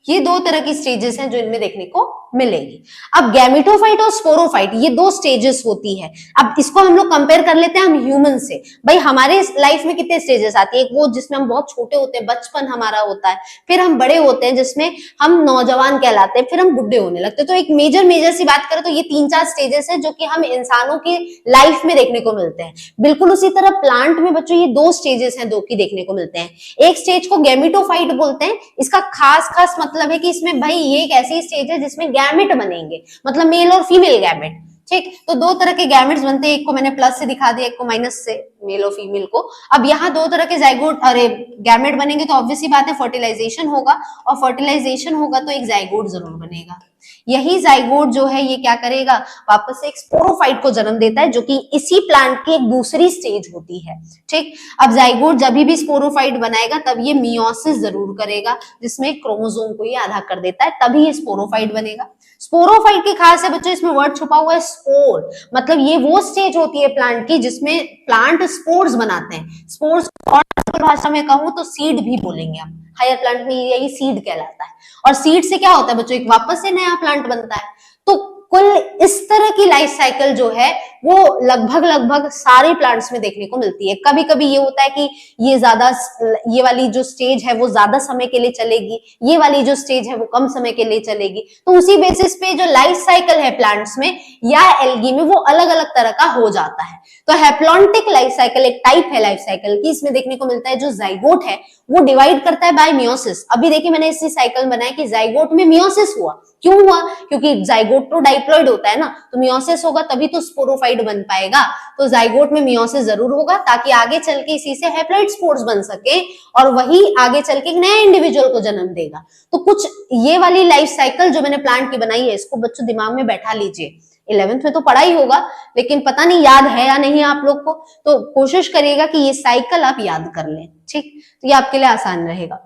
ये दो तरह की स्टेजेस हैं जो इनमें देखने को मिलेगी। अब गैमेटोफाइट और स्पोरोफाइट ये दो स्टेजेस होती है। अब इसको हम लोग कंपेयर कर लेते हैं हम ह्यूमन से। भाई हमारे लाइफ में कितने स्टेजेस आती है, एक वो जिसमें हम बहुत छोटे होते हैं, बचपन हमारा होता है, फिर हम बड़े होते हैं जिसमें हम नौजवान कहलाते हैं, फिर हम बुढ़े होने लगते हैं। तो एक मेजर सी बात करें तो ये 3-4 स्टेजेस है जो कि हम इंसानों की लाइफ में देखने को मिलते हैं। बिल्कुल उसी तरह प्लांट में बच्चों ये दो स्टेजेस हैं, दो की देखने को मिलते हैं। एक स्टेज को गैमेटोफाइट बोलते हैं, इसका खास मतलब है कि इसमें भाई ये एक ऐसी स्टेज है जिसमें गैमेट बनेंगे, मतलब मेल और फीमेल गैमेट। ठीक, तो दो तरह के गैमेट्स बनते हैं, एक को मैंने प्लस से दिखा दिया, एक को माइनस से, मेल और फीमेल को। अब यहाँ दो तरह के जाइगोट अरे गैमेट बनेंगे तो ऑब्वियसली बात है फर्टिलाइजेशन होगा, और फर्टिलाइजेशन होगा तो एक जाइगोट जरूर बनेगा। यही जाइगोट जो है ये क्या करेगा, वापस से एक स्पोरोफाइट को जन्म देता है, जो कि इसी प्लांट की एक दूसरी स्टेज होती है। ठीक, अब जाइगोट जब भी स्पोरोफाइट बनाएगा तब ये मियोसिस जरूर करेगा, जिसमें क्रोमोसोम को ये आधा कर देता है, तभी ये स्पोरोफाइट बनेगा। स्पोरोफाइट की खास है बच्चों, इसमें वर्ड छुपा हुआ है स्पोर, मतलब ये वो स्टेज होती है प्लांट की जिसमें प्लांट स्पोर्स बनाते हैं। स्पोर्स और भाषा में कहूं तो सीड भी बोलेंगे हम, हायर प्लांट में यही सीड कहलाता है। और सीड से क्या होता है बच्चों, एक वापस से नया प्लांट बनता है। तो कुल इस तरह की लाइफ साइकिल जो है वो लगभग सारे प्लांट्स में देखने को मिलती है। कभी कभी ये होता है कि ये वाली जो स्टेज है वो ज्यादा समय के लिए चलेगी, ये वाली जो स्टेज है वो कम समय के लिए चलेगी। तो उसी बेसिस पे जो लाइफ साइकिल है प्लांट्स में या एल्गी में वो अलग अलग तरह का हो जाता है। तो हैप्लॉन्टिक लाइफ साइकिल एक टाइप है लाइफ साइकिल की, इसमें देखने को मिलता है जो जाइगोट है वो डिवाइड करता है बाय मियोसिस। अभी देखिए मैंने इसी साइकिल बनाया कि जाइगोट में मियोसिस हुआ, क्यों हुआ, क्योंकि जाइगोट तो डाइप्लॉइड होता है ना, तो मियोसिस होगा तभी तो स्पोरोफाइट बन पाएगा। तो जाइगोट में मियोसिस जरूर होगा ताकि आगे चल के इसी से हैप्लॉइड स्पोर्स बन सके और वही आगे चल के एक नए इंडिविजुअल को जन्म देगा। तो कुछ ये वाली लाइफ साइकिल जो मैंने प्लांट की बनाई है इसको बच्चों दिमाग में बैठा लीजिए। 11th में तो पढ़ा ही होगा, लेकिन पता नहीं याद है या नहीं आप लोग को, तो कोशिश करिएगा कि ये साइकिल आप याद कर लें। ठीक, तो ये आपके लिए आसान रहेगा।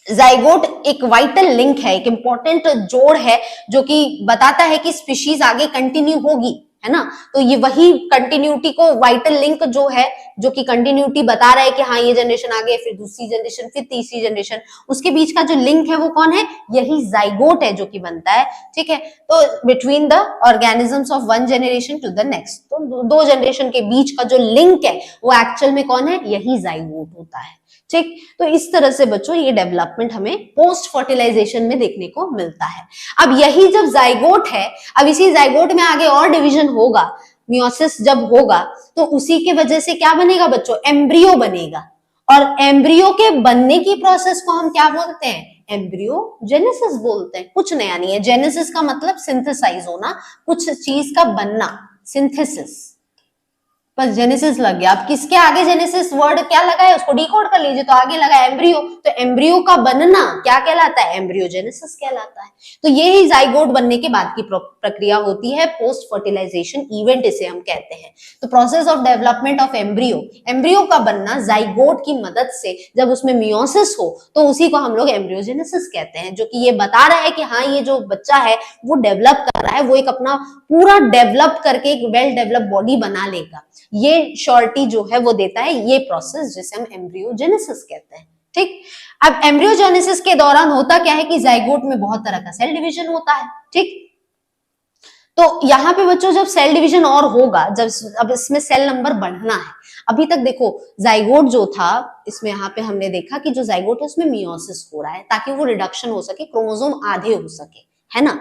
जाइगोट एक वाइटल लिंक है, एक इंपॉर्टेंट जोड़ है जो कि बताता है कि स्पीशीज आगे कंटिन्यू होगी, है ना। तो ये वही कंटिन्यूटी को, वाइटल लिंक जो है जो कि कंटिन्यूटी बता रहा है कि हाँ ये जनरेशन आ गई, फिर दूसरी जनरेशन, फिर तीसरी जनरेशन, उसके बीच का जो लिंक है वो कौन है, यही जाइगोट है जो कि बनता है। ठीक है, तो between the organisms of one generation to the next, तो दो जनरेशन के बीच का जो लिंक है वो एक्चुअल में कौन है, यही जाइगोट होता है। ठीक, तो इस तरह से बच्चों ये डेवलपमेंट हमें पोस्ट फर्टिलाइजेशन में देखने को मिलता है। अब यही जब जाइगोट है, अब इसी जाइगोट में आगे और डिवीजन होगा, मियोसिस जब होगा तो उसी के वजह से क्या बनेगा बच्चों, एम्ब्रियो बनेगा। और एम्ब्रियो के बनने की प्रोसेस को हम क्या बोलते हैं, एम्ब्रियोजेनेसिस बोलते हैं। कुछ नया नहीं है, जेनेसिस का मतलब सिंथेसाइज होना, कुछ चीज का बनना, सिंथेसिस, बस जेनेसिस लग गया। अब किसके आगे जेनेसिस वर्ड क्या लगा है उसको डिकोड कर लीजिए, तो आगे लगा एम्ब्रियो, तो एम्ब्रियो का बनना क्या कहलाता है, एम्ब्रियोजेनेसिस कहलाता है। तो ये ही जाइगोट बनने के बाद की प्रक्रिया होती है, पोस्ट फर्टिलाइजेशन इवेंट इसे हम कहते हैं। तो process of development of embryo, embryo का बनना जाइगोट की मदद से, जब उसमें मियोसिस हो तो उसी को हम लोग एम्ब्रियोजेनेसिस कहते हैं, जो कि ये बता रहा है कि हाँ ये जो बच्चा है वो डेवलप कर रहा है, वो एक अपना पूरा डेवलप करके एक वेल डेवलप बॉडी बना लेगा। ये श्योरिटी जो है वो देता है ये प्रोसेस जिसे हम एम्ब्रियोजेनेसिस कहते हैं। ठीक, अब एम्ब्रियोजेनेसिस के दौरान होता क्या है कि जाइगोट में बहुत तरह का सेल डिवीजन होता है। ठीक, तो यहाँ पे बच्चों जब सेल डिवीजन और होगा, जब अब इसमें सेल नंबर बढ़ना है। अभी तक देखो जाइगोट जो था इसमें यहाँ पे हमने देखा कि जो जाइगोट है उसमें मियोसिस हो रहा है ताकि वो रिडक्शन हो सके, क्रोमोसोम आधे हो सके, है ना।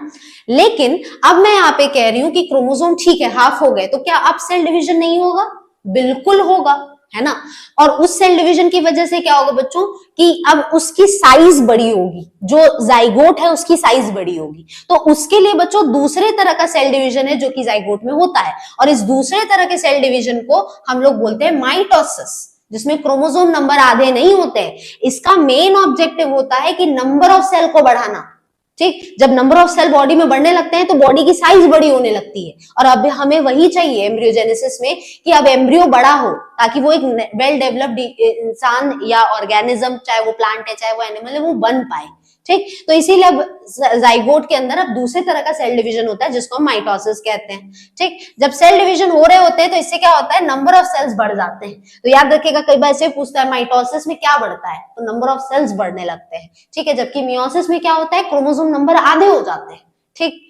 लेकिन अब मैं यहाँ पे कह रही हूं कि क्रोमोसोम ठीक है हाफ हो गए, तो क्या अब सेल डिवीजन नहीं होगा, बिल्कुल होगा, है ना। और उस सेल डिवीजन की वजह से क्या होगा बच्चों कि अब उसकी साइज बड़ी होगी, जो जाइगोट है उसकी साइज बड़ी होगी। तो उसके लिए बच्चों दूसरे तरह का सेल डिवीजन है जो कि जाइगोट में होता है, और इस दूसरे तरह के सेल डिवीजन को हम लोग बोलते हैं माइटोसिस, जिसमें क्रोमोसोम नंबर आधे नहीं होते हैं। इसका मेन ऑब्जेक्टिव होता है कि नंबर ऑफ सेल को बढ़ाना। ठीक, जब नंबर ऑफ सेल बॉडी में बढ़ने लगते हैं तो बॉडी की साइज बड़ी होने लगती है, और अब हमें वही चाहिए एम्ब्रियोजेनेसिस में कि अब एम्ब्रियो बड़ा हो ताकि वो एक वेल डेवलप्ड इंसान या ऑर्गेनिज्म, चाहे वो प्लांट है चाहे वो एनिमल है, वो बन पाए। ठीक, तो इसीलिए अब जाइगोट के अंदर अब दूसरे तरह का सेल डिवीजन होता है जिसको हम माइटोसिस कहते हैं। ठीक, जब सेल डिवीजन हो रहे होते हैं तो इससे क्या होता है, नंबर ऑफ सेल्स बढ़ जाते हैं। तो याद रखिएगा, कई बार ऐसे पूछता है माइटोसिस में क्या बढ़ता है, तो नंबर ऑफ सेल्स बढ़ने लगते हैं। ठीक है, जबकि मियोसिस में क्या होता है, क्रोमोसोम नंबर आधे हो जाते हैं। ठीक,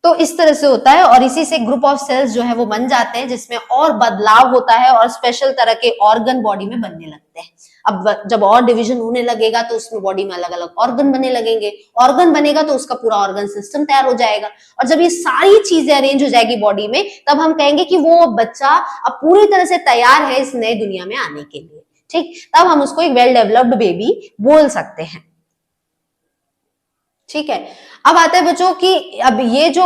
तो इस तरह से होता है, और इसी से ग्रुप ऑफ सेल्स जो है वो बन जाते हैं जिसमें और बदलाव होता है और स्पेशल तरह के ऑर्गन बॉडी में बनने लगते हैं। अब जब और डिवीजन होने लगेगा तो उसमें बॉडी में अलग अलग ऑर्गन बनने लगेंगे, ऑर्गन बनेगा तो उसका पूरा ऑर्गन सिस्टम तैयार हो जाएगा, और जब ये सारी चीजें अरेंज हो जाएगी बॉडी में तब हम कहेंगे कि वो बच्चा अब पूरी तरह से तैयार है इस नए दुनिया में आने के लिए। ठीक, तब हम उसको एक वेल डेवलप्ड बेबी बोल सकते हैं। ठीक है, अब आता है बच्चों कि अब ये जो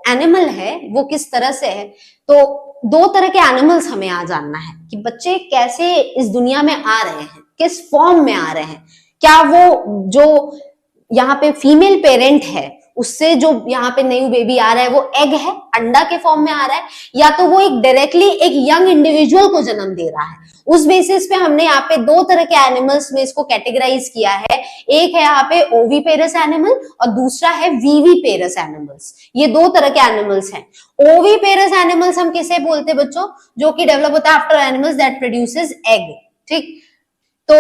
एनिमल है वो किस तरह से है, तो दो तरह के एनिमल्स हमें यहाँ जानना है कि बच्चे कैसे इस दुनिया में आ रहे हैं, किस फॉर्म में आ रहे हैं। क्या वो जो यहाँ पे फीमेल पेरेंट है उससे जो यहाँ पे न्यू बेबी आ रहा है वो एग है, अंडा के फॉर्म में आ रहा है, या तो वो एक डायरेक्टली एक यंग इंडिविजुअल को जन्म दे रहा है। उस बेसिस पे हमने यहाँ पे दो तरह के एनिमल्स में इसको कैटेगराइज किया है। एक है यहाँ पे ओवीपेरस एनिमल और दूसरा है वीवीपेरस एनिमल्स। ये दो तरह के एनिमल्स हैं। ओवीपेरस एनिमल्स हम किसे बोलते हैं बच्चों, जो कि डेवलप होता है after animals that produces egg. ठीक, तो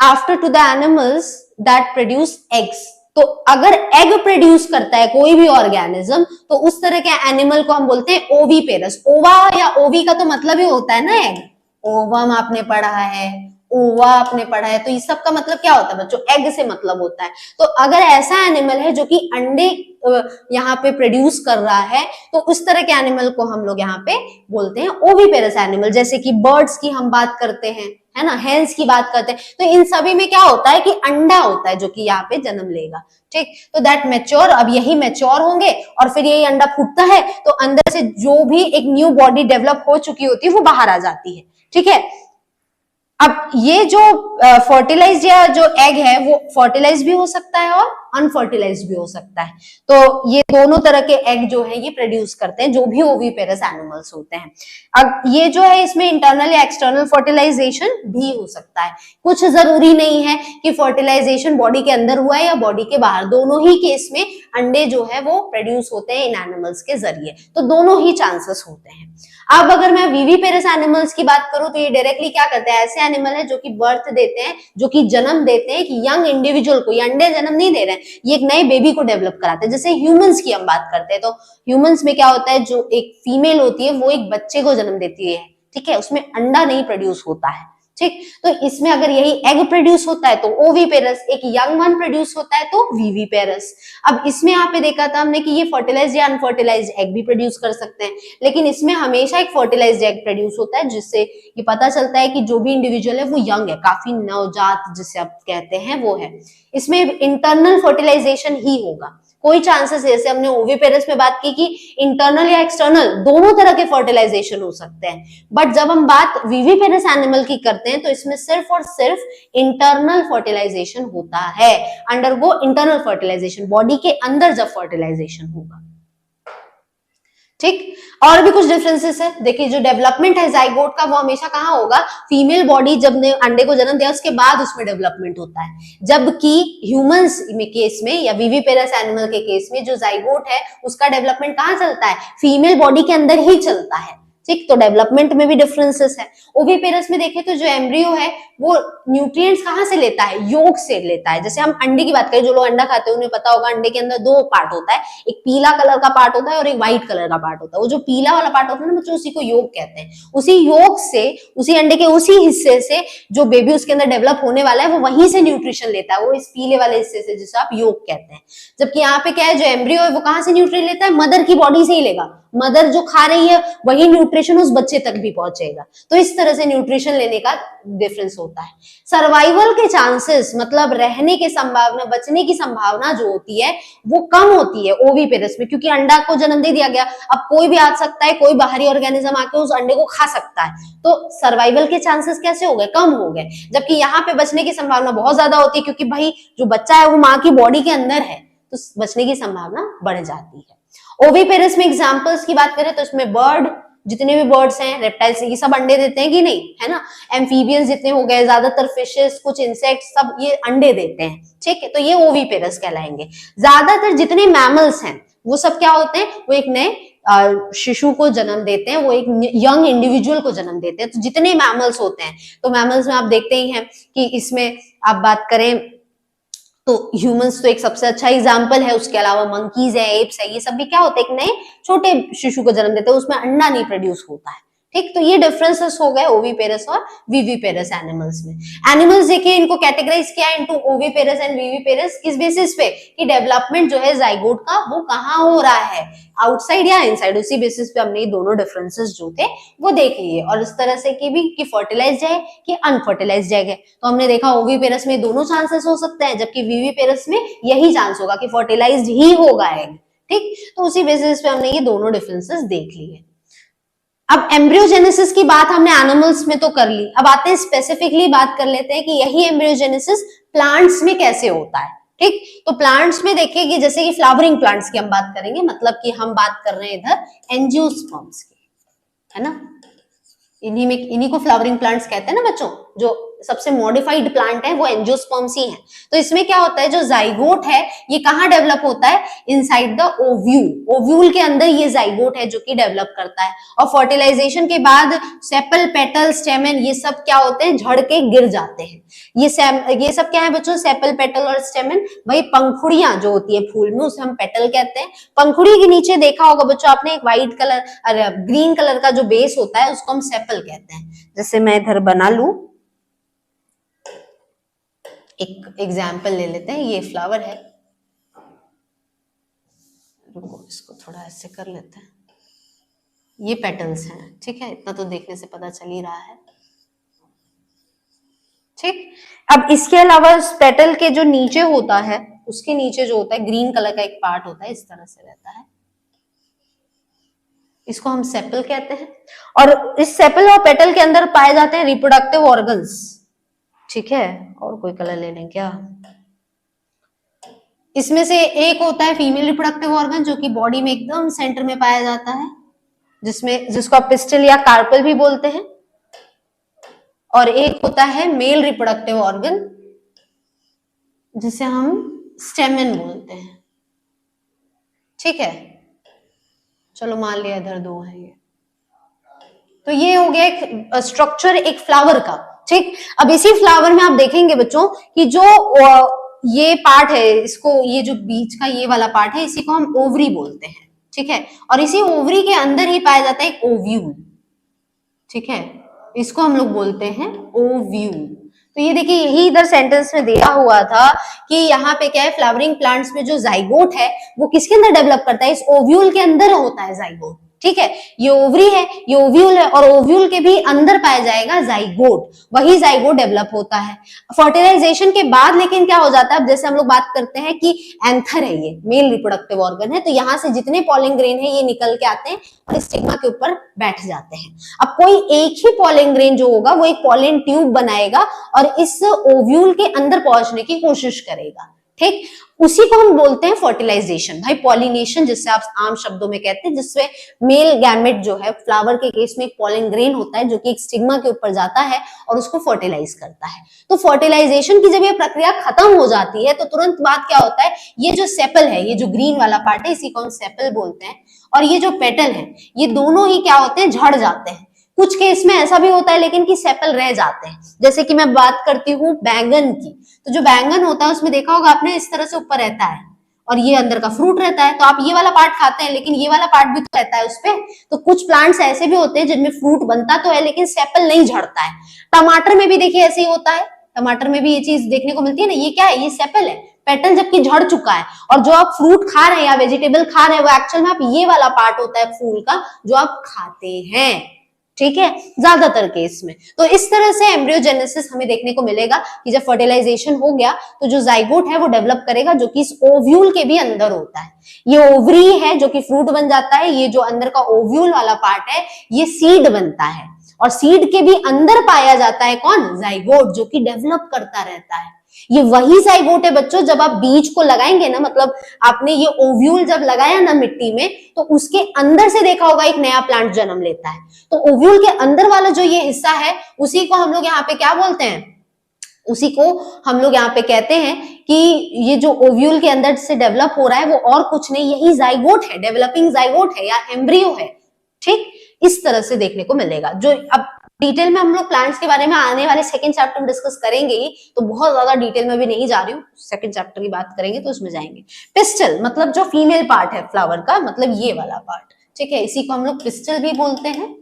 after two the animals that produce eggs, तो अगर एग प्रोड्यूस करता है कोई भी ऑर्गेनिज्म तो उस तरह के एनिमल को हम बोलते हैं ओवीपेरस। ओवा या ओवी का तो मतलब ही होता है ना एग, ओवम आपने पढ़ा है, ओवा आपने पढ़ा है, तो इस सब का मतलब क्या होता है बच्चों, एग से मतलब होता है। तो अगर ऐसा एनिमल है जो कि अंडे यहाँ पे प्रोड्यूस कर रहा है तो उस तरह के एनिमल को हम लोग यहाँ पे बोलते हैं ओवीपेरस एनिमल। जैसे कि बर्ड्स की हम बात करते हैं, है ना, हेन्स की बात करते हैं, तो इन सभी में क्या होता है कि अंडा होता है जो कि यहाँ पे जन्म लेगा। ठीक, तो दैट मैच्योर, अब यही मैच्योर होंगे और फिर यही अंडा फूटता है तो अंदर से जो भी एक न्यू बॉडी डेवलप हो चुकी होती है वो बाहर आ जाती है। ठीक है, अब ये जो फर्टिलाइज या जो एग है वो फर्टिलाइज भी हो सकता है और अनफर्टिलाइज भी हो सकता है। तो ये दोनों तरह के एग जो है ये प्रोड्यूस करते हैं जो भी ओवीपेरस एनिमल्स होते हैं। अब ये जो है इसमें इंटरनल या एक्सटर्नल फर्टिलाइजेशन भी हो सकता है। कुछ जरूरी नहीं है कि फर्टिलाइजेशन बॉडी के अंदर हुआ है या बॉडी के बाहर, दोनों ही केस में अंडे जो है वो प्रोड्यूस होते हैं इन एनिमल्स के जरिए, तो दोनों ही चांसेस होते हैं। अब अगर मैं विविपेरस एनिमल्स की बात करूं तो ये डायरेक्टली क्या करते हैं, ऐसे एनिमल है जो कि बर्थ देते हैं, जो कि जन्म देते हैं कि यंग इंडिविजुअल को, ये अंडे जन्म नहीं दे रहे हैं, ये एक नए बेबी को डेवलप कराते हैं। जैसे ह्यूमंस की हम बात करते हैं तो ह्यूमंस में क्या होता है, जो एक फीमेल होती है वो एक बच्चे को जन्म देती है। ठीक है, उसमें अंडा नहीं प्रोड्यूस होता है। ठीक, तो इसमें अगर यही एग प्रोड्यूस होता है तो ओवीपेरस, एक यंग वन प्रोड्यूस होता है तो विविपेरस। अब इसमें यहाँ पे देखा था हमने कि ये फर्टिलाइज या अनफर्टिलाइज एग भी प्रोड्यूस कर सकते हैं, लेकिन इसमें हमेशा एक फर्टिलाइज एग प्रोड्यूस होता है जिससे ये पता चलता है कि जो भी इंडिविजुअल है वो यंग है, काफी नवजात जिसे आप कहते हैं वो है। इसमें इंटरनल फर्टिलाइजेशन ही होगा, कोई चांसेस, जैसे हमने ओवीपेरस में बात की कि इंटरनल या एक्सटर्नल दोनों तरह के फर्टिलाइजेशन हो सकते हैं, बट जब हम बात विविपेरस एनिमल की करते हैं तो इसमें सिर्फ और सिर्फ इंटरनल फर्टिलाइजेशन होता है। अंडरगो इंटरनल फर्टिलाइजेशन, बॉडी के अंदर जब फर्टिलाइजेशन होगा। ठीक, और भी कुछ डिफरेंसेस है। देखिए जो डेवलपमेंट है जाइगोट का वो हमेशा कहाँ होगा, फीमेल बॉडी जब ने अंडे को जन्म दिया उसके बाद उसमें डेवलपमेंट होता है, जबकि ह्यूमंस में केस में या विविपेरस एनिमल के केस में जो जाइगोट है उसका डेवलपमेंट कहाँ चलता है, फीमेल बॉडी के अंदर ही चलता है। ठीक, तो डेवलपमेंट में भी डिफरेंसेस है। ओवीपेरस में देखें तो जो एम्ब्रियो है वो न्यूट्रिएंट्स कहाँ से लेता है, योक से लेता है। जैसे हम अंडे की बात करें, जो लोग अंडा खाते हैं उन्हें पता होगा अंडे के अंदर दो पार्ट होता है, एक पीला कलर का पार्ट होता है और एक व्हाइट कलर का पार्ट होता है। वो जो पीला वाला पार्ट होता है ना बच्चों, उसी को योक कहते हैं। उसी योक से, उसी अंडे के उसी हिस्से से जो बेबी उसके अंदर डेवलप होने वाला है वो वहीं से न्यूट्रिशन लेता है, वो इस पीले वाले हिस्से से जिसे आप योक कहते हैं। जबकि यहाँ पे क्या है, जो एम्ब्रियो है वो कहाँ से न्यूट्रिएंट लेता है, मदर की बॉडी से ही लेगा। मदर जो खा रही है वही न्यूट्रिएंट न्यूट्रिशन उस बच्चे तक भी पहुंचेगा। तो इस तरह से न्यूट्रिशन लेने का डिफरेंस होता है। सर्वाइवल के चांसेस मतलब रहने की संभावना, बचने की संभावना जो होती है वो कम होती है ओविपेरस में, क्योंकि अंडा को जन्म दे दिया गया, अब कोई भी आ सकता है, कोई बाहरी ऑर्गेनिज्म आके उस अंडे को खा सकता है, तो सर्वाइवल के चांसेस कैसे हो गए, कम हो गए। जबकि यहाँ पे बचने की संभावना बहुत ज्यादा होती है, क्योंकि भाई जो बच्चा है वो माँ की बॉडी के अंदर है, तो बचने की संभावना बढ़ जाती है। ओविपेरस में एग्जांपल्स की बात करें तो इसमें बर्ड, जितने भी बर्ड्स हैं, रेप्टाइल्स, ये सब अंडे देते हैं कि नहीं, है ना। एम्फीबियंस जितने हो गए, ज्यादातर फिशेस, कुछ इंसेक्ट्स, सब ये अंडे देते हैं, ठीक है, तो ये ओविपेरस कहलाएंगे। ज्यादातर जितने मैमल्स हैं वो सब क्या होते हैं, वो एक नए शिशु को जन्म देते हैं, वो एक यंग इंडिविजुअल को जन्म देते हैं। तो जितने मैमल्स होते हैं, तो मैमल्स में आप देखते ही हैं कि इसमें आप बात करें तो ह्यूमंस तो एक सबसे अच्छा एग्जाम्पल है, उसके अलावा मंकीज है, एप्स है, ये सब भी क्या होते हैं, एक नए छोटे शिशु को जन्म देते हैं, उसमें अंडा नहीं प्रोड्यूस होता है, ठीक। तो ये डिफरेंसेस हो गए ओविपेरस और विविपेरस एनिमल्स में। एनिमल्स देखिए इनको कैटेगराइज किया इनटू ओविपेरस एंड विविपेरस किस बेसिस पे कि डेवलपमेंट जो है जाइगोट का वो कहाँ हो रहा है, आउटसाइड या इनसाइड, उसी बेसिस पे हमने ये दोनों डिफरेंसेस जो थे वो देख लिए। और इस तरह से कि भी कि फर्टिलाइज्ड है कि अनफर्टिलाइज्ड है, तो हमने देखा ओविपेरस में दोनों चांसेस हो सकते हैं, जबकि विविपेरस में यही चांस होगा कि फर्टिलाइज्ड ही होगा एग, ठीक। तो उसी बेसिस पे हमने ये दोनों डिफरेंसेस देख लिए। अब एम्ब्रियोजेनेसिस की बात हमने एनिमल्स में तो कर ली, अब आते हैं स्पेसिफिकली बात कर लेते हैं कि यही एम्ब्रियोजेनेसिस प्लांट्स में कैसे होता है, ठीक। तो प्लांट्स में देखिए कि जैसे कि फ्लावरिंग प्लांट्स की हम बात करेंगे, मतलब कि हम बात कर रहे हैं इधर एंजियोस्पर्म्स की, है ना। इन्हीं को फ्लावरिंग प्लांट्स कहते हैं ना बच्चों। जो सबसे मॉडिफाइड प्लांट है वो एंजियोस्पर्म्स ही है। तो इसमें क्या होता है, जो जाइगोट है ये कहाँ डेवलप होता है, इनसाइड द ओव्यूल। ओव्यूल के अंदर ये जाइगोट है जो कि डेवलप करता है, और फर्टिलाइजेशन के बाद सेपल, पेटल, स्टेमन ये सब क्या होते हैं, झड़ के गिर जाते हैं। ये सब क्या है बच्चों, सेपल, पेटल और स्टेमन, भाई पंखुड़ियां जो होती है फूल में उसे हम पेटल कहते हैं। पंखुड़ी के नीचे देखा होगा बच्चों आपने एक व्हाइट कलर, ग्रीन कलर का जो बेस होता है उसको हम सेपल कहते हैं। जैसे मैं इधर बना लू, एक एग्जाम्पल ले लेते हैं, ये फ्लावर है, रुको इसको थोड़ा ऐसे कर लेते हैं, ये पेटल्स हैं, ठीक है, इतना तो देखने से पता चल ही रहा है, ठीक। अब इसके अलावा इस पेटल के जो नीचे होता है, उसके नीचे जो होता है ग्रीन कलर का एक पार्ट होता है, इस तरह से रहता है, इसको हम सेपल कहते हैं। और इस सेपल और पेटल के अंदर पाए जाते हैं रिप्रोडक्टिव ऑर्गन्स, ठीक है। और कोई कलर ले लें क्या, इसमें से एक होता है फीमेल रिप्रोडक्टिव ऑर्गन जो कि बॉडी में एकदम सेंटर में पाया जाता है, जिसको आप पिस्टल या कार्पल भी बोलते हैं। और एक होता है मेल रिप्रोडक्टिव ऑर्गन जिसे हम स्टेमन बोलते हैं, ठीक है। चलो मान लिया इधर दो है ये, तो ये हो गया एक स्ट्रक्चर एक फ्लावर का, ठीक। अब इसी फ्लावर में आप देखेंगे बच्चों कि जो ये पार्ट है, इसको, ये जो बीच का ये वाला पार्ट है, इसी को हम ओवरी बोलते हैं, ठीक है। और इसी ओवरी के अंदर ही पाया जाता है एक ओव्यूल, ठीक है, इसको हम लोग बोलते हैं ओव्यूल। तो ये देखिए यही इधर सेंटेंस में दिया हुआ था कि यहाँ पे क्या है, फ्लावरिंग प्लांट्स में जो जाइगोट है वो किसके अंदर डेवलप करता है, इस ओव्यूल के अंदर होता है जाइगोट, ठीक है। ये ओवरी है, ये ओव्यूल है, और ओव्यूल के भी अंदर पाया जाएगा जाइगोट, वही जाइगोट डेवलप होता है फर्टिलाइजेशन के बाद। लेकिन क्या हो जाता है, अब जैसे हम लोग बात करते हैं कि एंथर है, ये मेल रिप्रोडक्टिव ऑर्गन है, तो यहाँ से जितने पॉलिन ग्रेन है ये निकल के आते हैं और स्टिग्मा के ऊपर बैठ जाते हैं। अब कोई एक ही पॉलिन ग्रेन जो होगा वो एक पॉलिन ट्यूब बनाएगा और इस ओव्यूल के अंदर पहुंचने की कोशिश करेगा, ठीक। उसी को हम बोलते हैं फर्टिलाइजेशन, भाई पॉलिनेशन जिससे आप आम शब्दों में कहते हैं, जिसमें मेल गैमेट जो है फ्लावर के केस में एक पॉलिन ग्रेन होता है जो कि एक स्टिग्मा के ऊपर जाता है और उसको फर्टिलाइज करता है। तो फर्टिलाइजेशन की जब ये प्रक्रिया खत्म हो जाती है तो तुरंत बाद क्या होता है, ये जो सेपल है, ये जो ग्रीन वाला पार्ट है, इसी को हम सेपल बोलते हैं, और ये जो पेटल है ये दोनों ही क्या होते हैं, झड़ जाते हैं। कुछ केस में ऐसा भी होता है लेकिन कि सेपल रह जाते हैं। जैसे कि मैं बात करती हूँ बैंगन की, तो जो बैंगन होता है उसमें देखा होगा आपने इस तरह से ऊपर रहता है और ये अंदर का फ्रूट रहता है, तो आप ये वाला पार्ट खाते हैं लेकिन ये वाला पार्ट भी तो रहता है उस पे। तो कुछ प्लांट्स ऐसे भी होते हैं जिनमें फ्रूट बनता तो है लेकिन सेपल नहीं झड़ता है। टमाटर में भी देखिए ऐसे ही होता है, टमाटर में भी ये चीज देखने को मिलती है ना, ये क्या है, ये सेपल है, पेटल जबकि झड़ चुका है, और जो आप फ्रूट खा रहे हैं या वेजिटेबल खा रहे हैं वो एक्चुअल में आप ये वाला पार्ट होता है फूल का जो आप खाते हैं, ठीक है, ज्यादातर केस में। तो इस तरह से एम्ब्रियोजेनेसिस हमें देखने को मिलेगा कि जब फर्टिलाइजेशन हो गया तो जो जाइगोट है वो डेवलप करेगा, जो कि इस ओव्यूल के भी अंदर होता है। ये ओवरी है जो कि फ्रूट बन जाता है, ये जो अंदर का ओव्यूल वाला पार्ट है ये सीड बनता है, और सीड के भी अंदर पाया जाता है कौन, जाइगोट, जो कि डेवलप करता रहता है। ये वही जाइगोट है बच्चों, जब आप बीज को लगाएंगे ना, मतलब आपने ये ओव्यूल जब लगाया ना मिट्टी में, तो उसके अंदर से देखा होगा एक नया प्लांट जन्म लेता है। तो ओव्यूल के अंदर वाला जो ये हिस्सा है उसी को हम लोग यहाँ पे क्या बोलते हैं, उसी को हम लोग यहाँ पे कहते हैं कि ये जो ओव्यूल के अंदर से डेवलप हो रहा है वो और कुछ नहीं, यही जाइगोट है, डेवलपिंग जाइगोट है या एम्ब्रियो है, ठीक। इस तरह से देखने को मिलेगा। जो अब डिटेल में हम लोग प्लांट्स के बारे में आने वाले सेकंड चैप्टर में डिस्कस करेंगे ही, तो बहुत ज्यादा डिटेल में भी नहीं जा रही हूँ, सेकंड चैप्टर की बात करेंगे तो उसमें जाएंगे। पिस्टल मतलब जो फीमेल पार्ट है फ्लावर का, मतलब ये वाला पार्ट, ठीक है, इसी को हम लोग पिस्टल भी बोलते हैं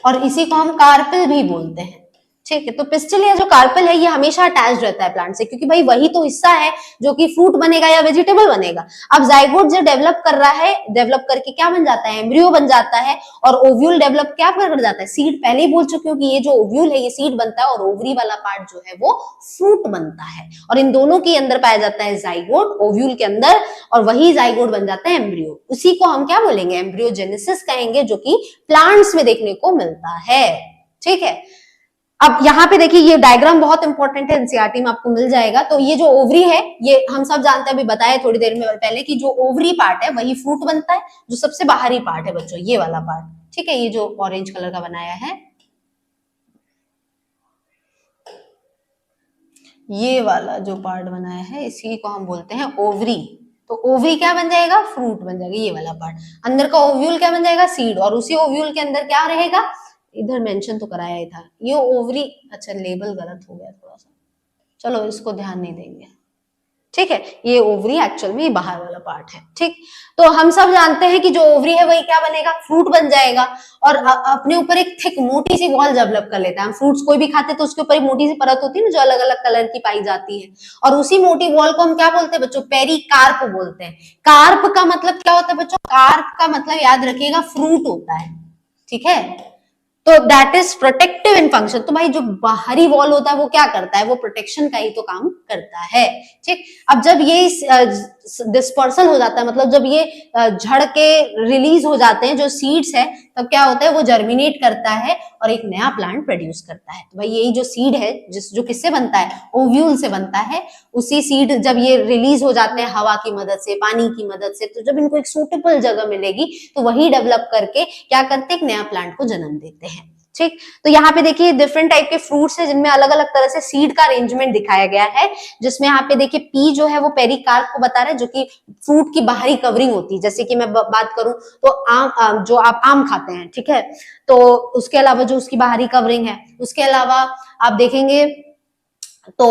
और इसी को हम कार्पेल भी बोलते हैं, ठीक है। तो पिस्टल या जो कार्पेल है ये हमेशा अटैच रहता है प्लांट से, क्योंकि भाई वही तो हिस्सा है जो कि फ्रूट बनेगा या वेजिटेबल बनेगा। अब जाइगोट जो डेवलप कर रहा है, डेवलप करके क्या बन जाता है, एम्ब्रियो बन जाता है, और ओव्यूल डेवलप क्या कर जाता है, सीड। पहले ही बोल चुकी हूँ कि ये जो ओव्यूल है ये सीड बनता है, और ओवरी वाला पार्ट जो है वो फ्रूट बनता है, और इन दोनों के अंदर पाया जाता है जाइगोट, ओव्यूल के अंदर, और वही जाइगोट बन जाता है एम्ब्रियो। उसी को हम क्या बोलेंगे, एम्ब्रियोजेनेसिस कहेंगे, जो कि प्लांट्स में देखने को मिलता है, ठीक है। अब यहाँ पे देखिए ये डायग्राम बहुत इंपॉर्टेंट है, एनसीईआरटी में आपको मिल जाएगा। तो ये जो ओवरी है ये हम सब जानते हैं, अभी बताया थोड़ी देर में पहले, कि जो ओवरी पार्ट है वही फ्रूट बनता है, जो सबसे बाहरी पार्ट है बच्चों ये वाला पार्ट, ठीक है, ये जो ऑरेंज कलर का बनाया है ये वाला जो पार्ट बनाया है इसी को हम बोलते हैं ओवरी। तो ओवरी क्या बन जाएगा, फ्रूट बन जाएगा ये वाला पार्ट। अंदर का ओव्यूल क्या बन जाएगा, सीड, और उसी ओव्यूल के अंदर क्या रहेगा, इधर मेंशन तो कराया ही था, ये ओवरी, अच्छा लेबल गलत हो गया थोड़ा सा, चलो इसको ध्यान नहीं देंगे, ठीक है। ये ओवरी एक्चुअल में बाहर वाला पार्ट है, ठीक। तो हम सब जानते हैं कि जो ओवरी है वही क्या बनेगा, फ्रूट बन जाएगा, और अपने ऊपर एक थिक मोटी सी वॉल डेवलप कर लेता है। हम फ्रूट्स कोई भी खाते हैं तो उसके ऊपर एक मोटी सी परत होती है ना, जो अलग अलग कलर की पाई जाती है, और उसी मोटी वॉल को हम क्या बोलते हैं बच्चों, पेरिकार्प बोलते हैं। कार्प का मतलब क्या होता है बच्चों, कार्प का मतलब याद रखिएगा फ्रूट होता है, ठीक है। तो that is protective in function. तो भाई जो बाहरी वॉल होता है वो क्या करता है, वो प्रोटेक्शन का ही तो काम करता है, ठीक। अब जब ये डिस्पर्सल हो जाता है, मतलब जब ये झड़ के रिलीज हो जाते हैं जो सीड्स है, तब क्या होता है, वो जर्मिनेट करता है और एक नया प्लांट प्रोड्यूस करता है। तो भाई यही जो सीड है जो किससे बनता है, ओव्यूल से बनता है। उसी सीड जब ये रिलीज हो जाते हैं हवा की मदद से, पानी की मदद से, तो जब इनको एक सूटेबल जगह मिलेगी तो वही डेवलप करके क्या करते हैं, एक नया प्लांट को जन्म देते हैं, ठीक। तो यहाँ पे देखिए डिफरेंट टाइप के फ्रूट्स है जिनमें अलग अलग तरह से सीड का अरेंजमेंट दिखाया गया है, जिसमें यहाँ पे देखिए पी जो है वो पेरिकार्प को बता रहा है, जो कि फ्रूट की बाहरी कवरिंग होती है। जैसे कि मैं बात करूं तो आम, जो आप आम खाते हैं, ठीक है, तो उसके अलावा जो उसकी बाहरी कवरिंग है, उसके अलावा आप देखेंगे तो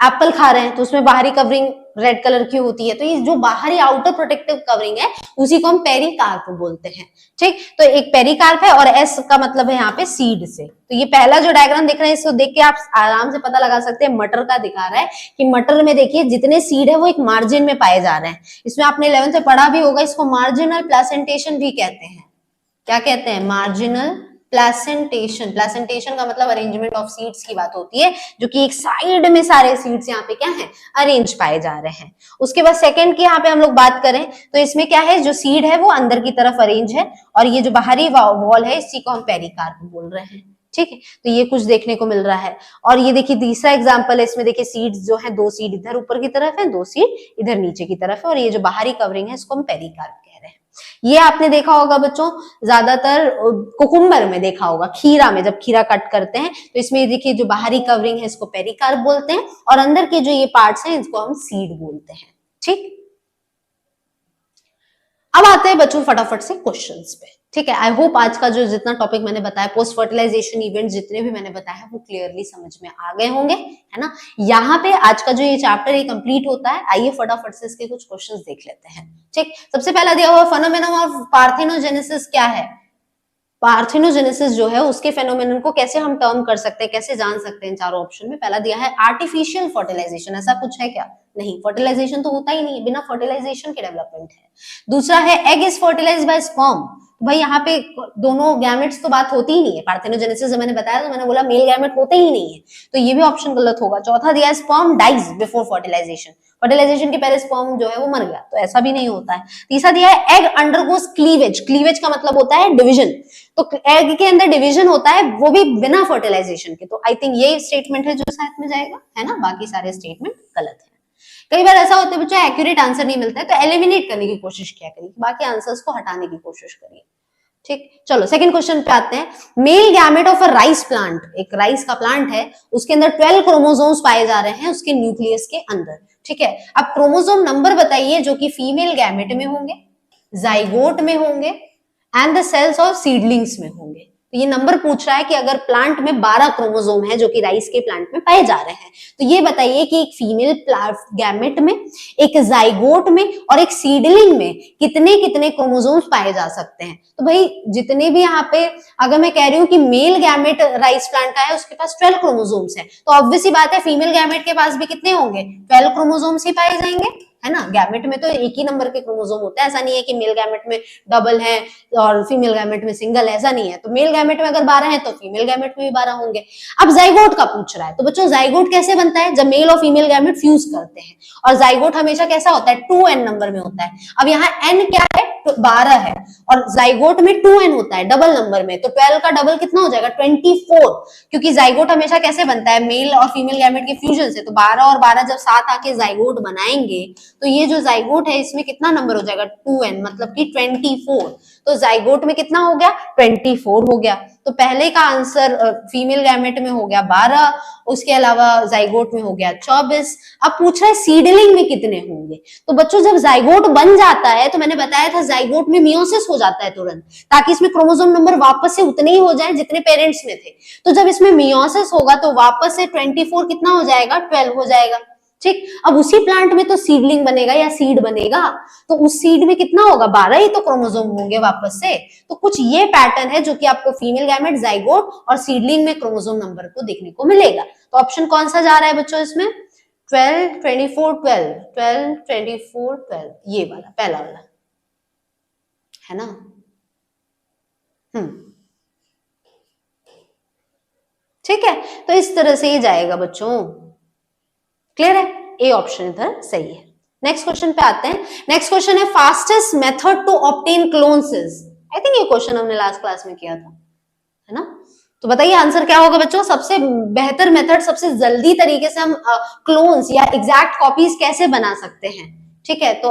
एप्पल खा रहे हैं तो उसमें बाहरी कवरिंग रेड कलर की होती है। तो ये जो बाहरी आउटर प्रोटेक्टिव कवरिंग है उसी को हम पेरिकार्प बोलते हैं, ठीक। तो एक पेरिकार्प है, और एस का मतलब है यहाँ पे सीड से। तो ये पहला जो डायग्राम देख रहे हैं इसको देख के आप आराम से पता लगा सकते हैं, मटर का दिखा रहा है कि मटर में देखिए जितने सीड है वो एक मार्जिन में पाए जा रहे हैं। इसमें आपने 11th में पढ़ा भी होगा, इसको मार्जिनल प्लेसेंटेशन भी कहते हैं। क्या कहते हैं, मार्जिनल प्लेसेंटेशन। प्लेसेंटेशन का मतलब अरेंजमेंट ऑफ सीड्स की बात होती है, जो कि एक साइड में सारे सीड्स यहाँ पे क्या है, अरेंज पाए जा रहे हैं। उसके बाद सेकंड की यहाँ पे हम लोग बात करें तो इसमें क्या है, जो सीड है वो अंदर की तरफ अरेंज है, और ये जो बाहरी वॉल है इसी को हम पेरिकार्प बोल रहे हैं, ठीक है। तो ये कुछ देखने को मिल रहा है। और ये देखिए तीसरा एग्जांपल है, इसमें देखिए सीड्स जो है, 2 सीड इधर ऊपर की तरफ है, 2 सीड इधर नीचे की तरफ है, और ये जो बाहरी कवरिंग है इसको हम पेरिकार्प कह रहे हैं। ये आपने देखा होगा बच्चों, ज्यादातर कुकुम्बर में देखा होगा, खीरा में जब खीरा कट करते हैं तो इसमें देखिए जो बाहरी कवरिंग है इसको पेरिकार्प बोलते हैं, और अंदर के जो ये पार्ट्स हैं इसको हम सीड बोलते हैं, ठीक। अब आते हैं बच्चों फटाफट से क्वेश्चंस पे, ठीक है। आई होप आज का जो जितना टॉपिक मैंने बताया, पोस्ट फर्टिलाइजेशन इवेंट जितने भी मैंने बताया है वो क्लियरली समझ में आ गए होंगे, है ना। यहाँ पे आज का जो ये चैप्टर ये कंप्लीट होता है। आइए फटाफट से इसके कुछ क्वेश्चंस देख लेते हैं, ठीक। सबसे पहला दिया हुआ फेनोमेनन ऑफ पार्थेनोजेनेसिस क्या है, पार्थेनोजेनेसिस जो है उसके फेनोमेनन को कैसे हम टर्म कर सकते हैं, कैसे जान सकते हैं चारों ऑप्शन में। पहला दिया है आर्टिफिशियल फर्टिलाइजेशन, ऐसा कुछ है क्या? नहीं, फर्टिलाइजेशन तो होता ही नहीं है, बिना फर्टिलाइजेशन के डेवलपमेंट है। दूसरा है egg is fertilised by sperm, भाई यहाँ पे दोनों गैमेट्स तो बात होती ही नहीं है। पार्थेनोजेनेसिस जब मैंने बताया तो मैंने बोला मेल गैमेट होते ही नहीं है, तो ये भी ऑप्शन गलत होगा। चौथा दिया है sperm dies before fertilisation, fertilisation के पहले स्पर्म जो है वो मर गया, तो ऐसा भी नहीं होता है। तीसरा दिया है एग अंडरगोस क्लीवेज, क्लीवेज का मतलब होता है डिवीजन, तो एग के अंदर डिवीजन होता है वो भी बिना फर्टिलाइजेशन के, तो आई थिंक ये स्टेटमेंट है जो साथ में जाएगा, है ना, बाकी सारे स्टेटमेंट गलत है। कई बार ऐसा होता है बच्चों एक्यूरेट आंसर नहीं मिलता है तो एलिमिनेट करने की कोशिश किया करिए, बाकी आंसर्स को हटाने की कोशिश करिए। ठीक, चलो सेकंड क्वेश्चन पे आते हैं। Male gamete of a rice plant, एक राइस का प्लांट है, उसके अंदर 12 क्रोमोसोम्स पाए जा रहे हैं उसके न्यूक्लियस के अंदर। ठीक है, अब क्रोमोसोम नंबर बताइए जो कि फीमेल गैमेट में होंगे, जाइगोट में होंगे एंड द सेल्स और सीडलिंग्स में होंगे। तो ये नंबर पूछ रहा है कि अगर प्लांट में 12 क्रोमोसोम है जो कि राइस के प्लांट में पाए जा रहे हैं, तो ये बताइए कि एक फीमेल गैमेट में, एक जाइगोट में और एक सीडलिंग में कितने कितने क्रोमोसोम्स पाए जा सकते हैं। तो भाई जितने भी यहाँ पे, अगर मैं कह रही हूँ कि मेल गैमेट राइस प्लांट का है उसके पास 12 क्रोमोसोम्स है, तो ऑब्वियस ही बात है फीमेल गैमेट के पास भी कितने होंगे, 12 क्रोमोसोम्स ही पाए जाएंगे, है ना। गैमेट में तो एक ही नंबर के क्रोमोसोम होता है, ऐसा नहीं है कि मेल गैमेट में डबल है और फीमेल गैमेट में सिंगल, ऐसा नहीं है। तो मेल गैमेट में अगर 12 है तो फीमेल गैमेट में भी 12 होंगे। अब जाइगोट का पूछ रहा है, तो बच्चों जाइगोट कैसे बनता है, जब मेल और फीमेल गैमेट फ्यूज करते हैं, और जाइगोट हमेशा कैसा होता है, 2n नंबर में होता है। अब यहाँ n क्या है, 12 है, और जाइगोट में 2n होता है डबल नंबर में, तो 12 का डबल कितना हो जाएगा, 24, क्योंकि जाइगोट हमेशा कैसे बनता है, मेल और फीमेल गैमेट के फ्यूजन से। तो 12 और 12 जब साथ आके जाइगोट बनाएंगे तो ये जो जाइगोट है इसमें कितना नंबर हो जाएगा, 2n, मतलब कि 24। तो जाइगोट में कितना हो गया, 24 हो गया। तो पहले का आंसर फीमेल गैमेट में हो गया 12, उसके अलावा जाइगोट में हो गया 24। अब पूछ रहा है सीडलिंग में कितने होंगे। तो बच्चों जब जाइगोट बन जाता है, तो मैंने बताया था जाइगोट में मियोसिस हो जाता है तुरंत, ताकि इसमें क्रोमोसोम नंबर वापस से उतने ही हो जाए जितने पेरेंट्स में थे। तो जब इसमें मियोसिस होगा तो वापस से 24 कितना हो जाएगा, 12 हो जाएगा। ठीक, अब उसी प्लांट में तो सीडलिंग बनेगा या सीड बनेगा, तो उस सीड में कितना होगा, 12 ही तो क्रोमोसोम होंगे वापस से। तो कुछ ये पैटर्न है जो कि आपको फीमेल गैमेट, जाइगोट और सीडलिंग में क्रोमोसोम नंबर को देखने को मिलेगा। तो ऑप्शन कौन सा जा रहा है बच्चों इसमें, 12, 24, 12, 12, 24, 12, ये वाला पहला वाला, है ना। ठीक है, तो इस तरह से ये जाएगा बच्चों, क्लियर है, ए ऑप्शन इधर सही है। नेक्स्ट क्वेश्चन पे आते हैं। Next question is fastest method to obtain clones is, I think ये क्वेश्चन हमने लास्ट क्लास में किया था, है ना। तो बताइए आंसर क्या होगा बच्चों, सबसे बेहतर मेथड, सबसे जल्दी तरीके से हम क्लोन्स या एग्जैक्ट कॉपीज कैसे बना सकते हैं। ठीक है, तो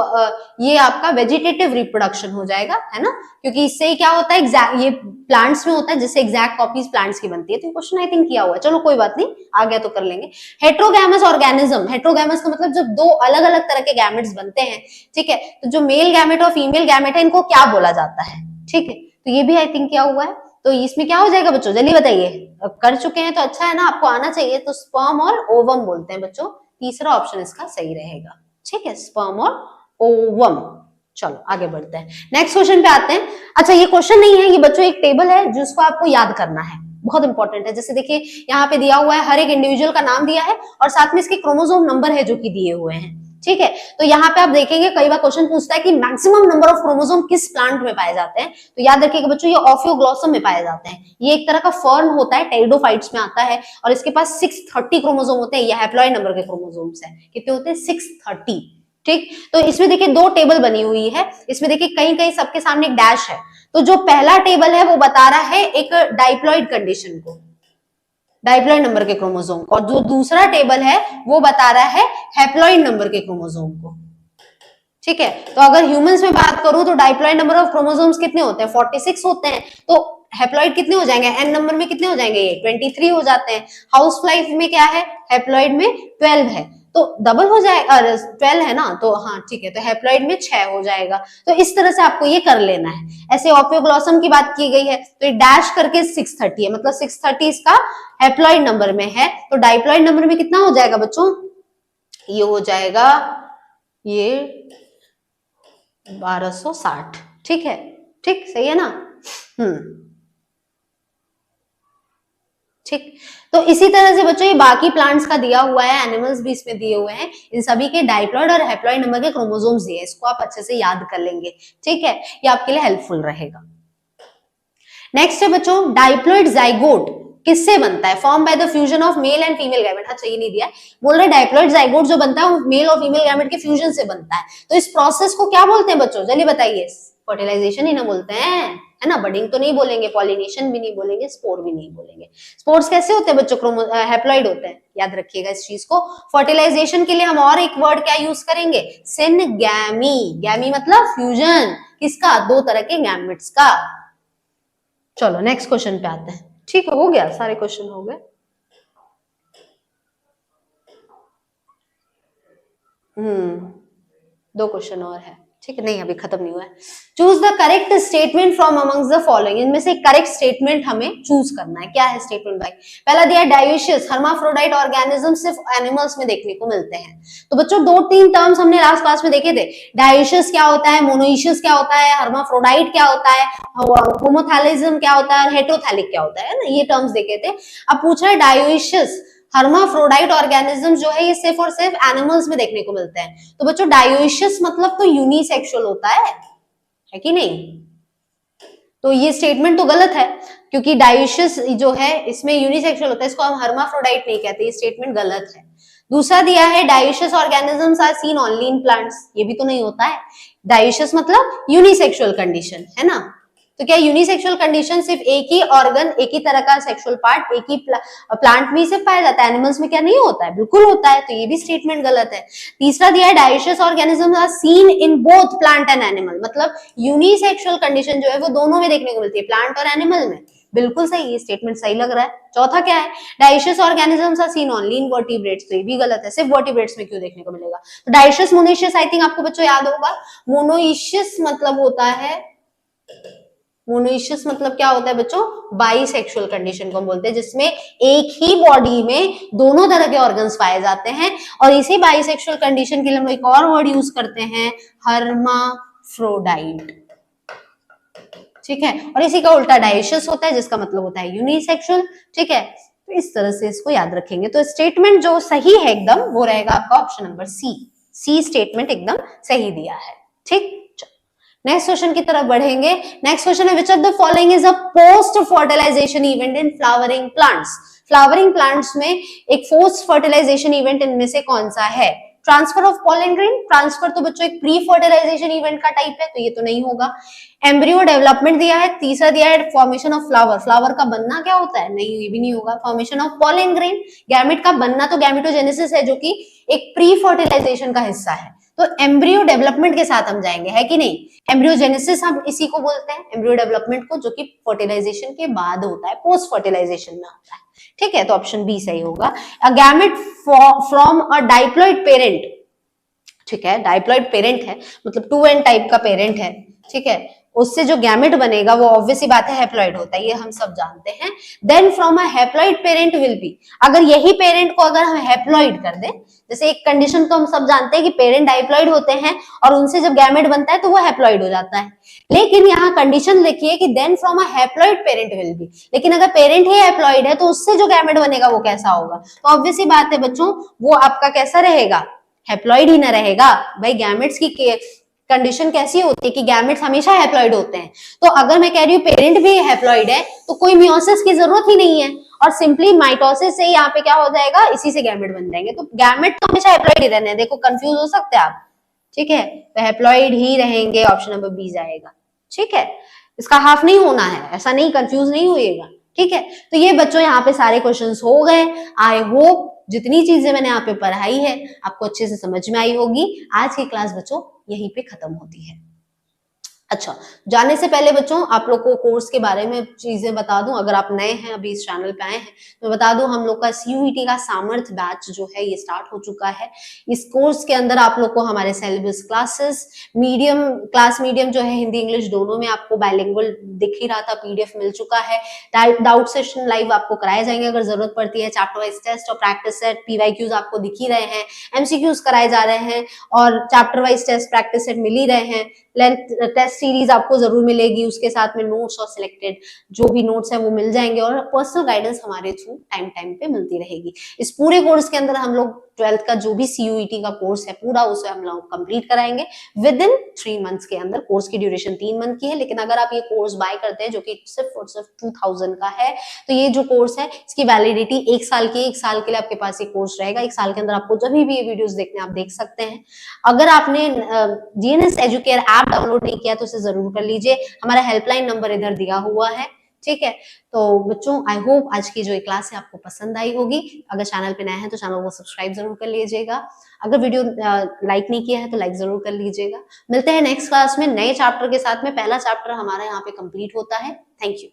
ये आपका वेजिटेटिव रिप्रोडक्शन हो जाएगा, है ना, क्योंकि इससे क्या होता है, ये प्लांट्स में होता है जिससे एग्जैक्ट कॉपीज प्लांट्स की बनती है। तो क्वेश्चन आई थिंक किया हुआ है, चलो कोई बात नहीं, आ गया तो कर लेंगे। हेट्रोगैमस ऑर्गेनिज्म, हेट्रोगैमस का मतलब जब दो अलग अलग तरह के गैमेट्स बनते हैं, ठीक है, तो जो मेल गैमेट और फीमेल गैमेट है इनको क्या बोला जाता है। ठीक है, तो ये भी आई थिंक किया हुआ है। तो इसमें क्या हो जाएगा बच्चों, जल्दी बताइए, कर चुके हैं तो अच्छा है ना, आपको आना चाहिए। तो स्पर्म और ओवम बोलते हैं बच्चों, तीसरा ऑप्शन इसका सही रहेगा। ठीक है, स्पर्म और ओवम। चलो आगे बढ़ते हैं, नेक्स्ट क्वेश्चन पे आते हैं। अच्छा ये क्वेश्चन नहीं है, ये बच्चों एक टेबल है जिसको आपको याद करना है, बहुत इंपॉर्टेंट है। जैसे देखिए यहाँ पे दिया हुआ है, हर एक इंडिविजुअल का नाम दिया है और साथ में इसके क्रोमोसोम नंबर है जो कि दिए हुए हैं। ठीक है, तो यहाँ पे आप देखेंगे कई बार क्वेश्चन पूछता है कि मैक्सिमम नंबर ऑफ क्रोमोसोम किस प्लांट में पाए जाते हैं। तो याद रखिएगा बच्चों, ये ऑफियोग्लॉसम में पाए जाते हैं। ये एक तरह का फर्न होता है, टेरिडोफाइट्स में आता है, और इसके पास 630 क्रोमोसोम होते हैं। ये हैप्लॉइड नंबर के क्रोमोसोम्स है, कितने होते हैं, 630। ठीक, तो इसमें देखिए दो टेबल बनी हुई है, इसमें देखिए कहीं कहीं सबके सामने एक डैश है। तो जो पहला टेबल है वो बता रहा है एक डाइप्लॉइड कंडीशन को, डाइप्लॉइड नंबर के क्रोमोसोम को, और जो दूसरा टेबल है वो बता रहा है हैप्लॉइड नंबर के क्रोमोसोम को। ठीक है, तो अगर ह्यूमंस में बात करूं तो डाइप्लॉइड नंबर ऑफ क्रोमोसोम्स कितने होते हैं, 46 होते हैं। तो हैप्लॉइड कितने हो जाएंगे, एन नंबर में कितने हो जाएंगे, ये 23 हो जाते हैं। हाउसफ्लाई में क्या है, हैप्लॉइड में 12 है, तो डबल हो जाएगा, 12 है ना, तो हाँ ठीक है, तो हैप्लॉइड में 6 हो जाएगा। तो इस तरह से आपको ये कर लेना है। ऐसे ऑफियोग्लॉसम की बात की गई है तो ये डैश करके 630 है, मतलब 630 इसका हैप्लॉइड नंबर में है। तो डाइप्लॉइड नंबर में कितना हो जाएगा बच्चों, ये हो जाएगा ये 1260। ठीक है, ठीक सही है ना। ठीक। तो इसी तरह से बच्चों ये बाकी प्लांट्स का दिया हुआ है, एनिमल्स भी इसमें दिए हुए हैं, इन सभी के डाइप्लॉइड और हैप्लॉइड नंबर के क्रोमोसोम्स दिए हैं, इसको आप अच्छे से याद कर लेंगे, ठीक है, ये आपके लिए हेल्पफुल रहेगा। नेक्स्ट है बच्चों डाइप्लॉइड जाइगोट किससे बनता है? Form by the fusion of male and female gamete. अच्छा ये नहीं दिया, बोल रहे डाइप्लॉइड जाइगोट जो बनता है वो मेल और फीमेल गैमेट के फ्यूजन से बनता है। तो इस प्रोसेस को क्या बोलते हैं बच्चों, जल्दी बताइए? फर्टिलाइजेशन ही ना बोलते हैं, है ना। बडिंग तो नहीं बोलेंगे, पॉलिनेशन भी नहीं बोलेंगे, स्पोर भी नहीं बोलेंगे। स्पोर्स कैसे होते हैं बच्चों? हैप्लॉइड होते हैं, याद रखिएगा इस चीज को। फर्टिलाइजेशन के लिए हम और एक वर्ड क्या यूज करेंगे? सिनगैमी। गैमी मतलब फ्यूजन, किसका? दो तरह के गैमेट्स का। चलो नेक्स्ट क्वेश्चन पे आते हैं। ठीक है, हो गया, सारे क्वेश्चन हो गए। दो क्वेश्चन और है, ठीक है, नहीं अभी खत्म नहीं हुआ है। Choose the correct statement from amongst the following. इनमें से करेक्ट स्टेटमेंट हमें चूज करना है। क्या है स्टेटमेंट भाई? पहला दिया डायोशियस हर्माफ्रोडाइट ऑर्गेनिज्म सिर्फ एनिमल्स में देखने को मिलते हैं। तो बच्चों दो तीन टर्म्स हमने लास्ट क्लास में देखे थे। डायोशियस क्या होता है, मोनोइशियस क्या होता है, हर्माफ्रोडाइट क्या होता है, होमोथैलिज्म क्या होता है और हेटेरोथैलिक क्या होता है ना, ये टर्म्स देखे थे। अब पूछ रहा है डायोशियस हर्माफ्रोडाइट ऑर्गेनिज्म जो है ये सिर्फ और सिर्फ एनिमल्स में देखने को मिलते हैं। तो बच्चों डायोशियस मतलब तो यूनिसेक्सुअल होता है कि नहीं? तो ये स्टेटमेंट तो गलत है, क्योंकि डायोशियस जो है इसमें यूनिसेक्सुअल होता है, इसको हम हर्माफ्रोडाइट नहीं कहते, ये स्टेटमेंट गलत है। दूसरा दिया है dioecious organisms are seen only in plants, ये भी तो नहीं होता है। डायोशियस मतलब यूनिसेक्सुअल कंडीशन, है ना। तो क्या यूनिसेक्सुअल कंडीशन सिर्फ एक ही ऑर्गन, एक ही तरह का सेक्सुअल पार्ट एक ही प्लांट में सिर्फ पाया जाता है, एनिमल्स में क्या नहीं होता है? बिल्कुल होता है, तो ये भी स्टेटमेंट गलत है। तीसरा दिया है dioecious organisms are seen in both plant and animal, मतलब यूनिसेक्सुअल कंडीशन जो है वो दोनों में देखने को मिलती है, प्लांट और एनिमल में। बिल्कुल सही, ये स्टेटमेंट सही लग रहा है। चौथा क्या है? Dioecious organisms are seen only in vertebrates, तो ये भी गलत है, सिर्फ वर्टिब्रेट्स में क्यों देखने को मिलेगा? तो डायोशियस मोनोइशियस आई थिंक आपको बच्चों याद होगा। मोनोइशियस मतलब होता है, मोनोइशियस मतलब क्या होता है बच्चों? बाइसेक्सुअल कंडीशन को हम बोलते हैं, जिसमें एक ही बॉडी में दोनों तरह के ऑर्गन्स पाए जाते हैं। और इसी बाइसेक्सुअल कंडीशन के लिए हम एक और वर्ड यूज करते हैं, हर्माफ्रोडाइट, ठीक है। और इसी का उल्टा डायोशियस होता है, जिसका मतलब होता है यूनिसेक्सुअल, ठीक है। तो इस तरह से इसको याद रखेंगे। तो स्टेटमेंट जो सही है एकदम वो रहेगा आपका ऑप्शन नंबर सी स्टेटमेंट एकदम सही दिया है, ठीक। नेक्स्ट क्वेश्चन की तरफ बढ़ेंगे। नेक्स्ट क्वेश्चन है, which of the following is a post fertilisation event in flowering plants. Flowering plants में एक पोस्ट फर्टिलाइजेशन इवेंट इनमें से कौन सा है? Transfer of pollen grain, transfer तो बच्चों एक प्री फर्टिलाइजेशन इवेंट का टाइप है, तो ये तो नहीं होगा। एम्ब्रियो डेवलपमेंट दिया है। तीसरा दिया है फॉर्मेशन ऑफ फ्लावर, फ्लावर का बनना क्या होता है? नहीं, ये भी नहीं होगा। Formation of pollen grain, gamete का बनना तो गैमेटोजेनेसिस है, जो कि एक प्री फर्टिलाइजेशन का हिस्सा है। तो एम्ब्रियो डेवलपमेंट के साथ हम जाएंगे, है कि नहीं? एम्ब्रियोजेनेसिस हम इसी को बोलते हैं, एम्ब्रियो डेवलपमेंट को, जो कि फर्टिलाइजेशन के बाद होता है, पोस्ट फर्टिलाइजेशन में होता है, ठीक है। तो ऑप्शन बी सही होगा। A gamete from a diploid parent, ठीक है, डाइप्लॉइड पेरेंट है मतलब 2n टाइप का पेरेंट है, ठीक है। उससे जो गैमेट बनेगा वो ऑब्वियसली बात है हैप्लॉइड होता है, ये हम सब जानते हैं। Then from a haploid parent will be, अगर यही पेरेंट को अगर हम हैप्लॉइड कर दें, जैसे एक कंडीशन तो हम सब जानते हैं कि पेरेंट डाइप्लॉइड होते हैं और उनसे जब गैमेट बनता है तो वो हैप्लॉइड हो जाता है। लेकिन यहाँ कंडीशन लिखिए कि then from a haploid parent will be, लेकिन अगर पेरेंट ही हैप्लॉइड है तो उससे जो गैमेट बनेगा वो कैसा होगा? तो ऑब्वियसली बात है बच्चों, वो आपका कैसा रहेगा? हैप्लॉइड ही ना रहेगा भाई। गैमेट्स की कंडीशन कैसी होती है कि गैमेट्स हमेशा हैप्लॉइड होते हैं। तो अगर मैं कह रही हूँ पेरेंट भी हैप्लॉइड है तो कोई मियोसिस की जरूरत ही नहीं है, और सिंपली माइटोसिस से यहाँ पे क्या हो जाएगा? इसी से गैमेट बन जाएंगे। तो गैमेट तो हमेशा हैप्लॉइड ही रहने हैं, देखो कंफ्यूज हो सकते हैं आप, ठीक है। तो हैप्लॉइड ही रहेंगे, ऑप्शन नंबर बी जाएगा, ठीक है। इसका हाफ नहीं होना है, ऐसा नहीं, कंफ्यूज नहीं होइएगा, ठीक है। तो ये बच्चों यहाँ पे सारे क्वेश्चंस हो गए। आई होप जितनी चीजें मैंने यहाँ पे पढ़ाई है आपको अच्छे से समझ में आई होगी। आज की क्लास बच्चों यहीं पे खत्म होती है। अच्छा, जाने से पहले बच्चों आप लोग को कोर्स के बारे में चीजें बता दूं, अगर आप नए हैं अभी इस चैनल पे आए हैं तो बता दूं, हम लोग का CUET का सामर्थ्य बैच जो है ये स्टार्ट हो चुका है। इस कोर्स के अंदर आप लोग को हमारे syllabus classes, medium class medium जो है हिंदी इंग्लिश दोनों में आपको बाइलिंगुअल दिख ही रहा था, PDF मिल चुका है। डाउट सेशन लाइव आपको कराए जाएंगे अगर जरूरत पड़ती है। चैप्टर वाइज टेस्ट और प्रैक्टिस सेट, PYQs आपको दिख ही रहे हैं, MCQs कराए जा रहे हैं और chapter wise test practice set मिल ही रहे हैं। लेंथ टेस्ट सीरीज आपको जरूर मिलेगी, उसके साथ में नोट्स और सिलेक्टेड जो भी नोट्स है वो मिल जाएंगे, और पर्सनल गाइडेंस हमारे थ्रू टाइम टाइम पे मिलती रहेगी। इस पूरे कोर्स के अंदर हम लोग 12th का जो भी CUET का कोर्स है पूरा उसे हम लोग कंप्लीट कराएंगे विद इन 3 मंथ्स के अंदर। कोर्स की ड्यूरेशन 3 मंथ की है, लेकिन अगर आप ये कोर्स बाय करते हैं जो कि सिर्फ और सिर्फ 2000 का है, तो ये जो कोर्स है इसकी वैलिडिटी 1 साल की, 1 साल के लिए आपके पास ये कोर्स रहेगा। 1 साल के अंदर आपको जब भी ये वीडियोस देखने आप देख सकते हैं। अगर आपने GNS एजुकेयर ऐप डाउनलोड नहीं किया तो उसे जरूर कर लीजिए, हमारा हेल्पलाइन नंबर इधर दिया हुआ है, ठीक है। तो बच्चों आई होप आज की जो क्लास है आपको पसंद आई होगी। अगर चैनल पे नए हैं तो चैनल को सब्सक्राइब जरूर कर लीजिएगा, अगर वीडियो लाइक नहीं किया है तो लाइक जरूर कर लीजिएगा। मिलते हैं नेक्स्ट क्लास में नए चैप्टर के साथ में। पहला चैप्टर हमारा यहाँ पे कंप्लीट होता है। Thank you.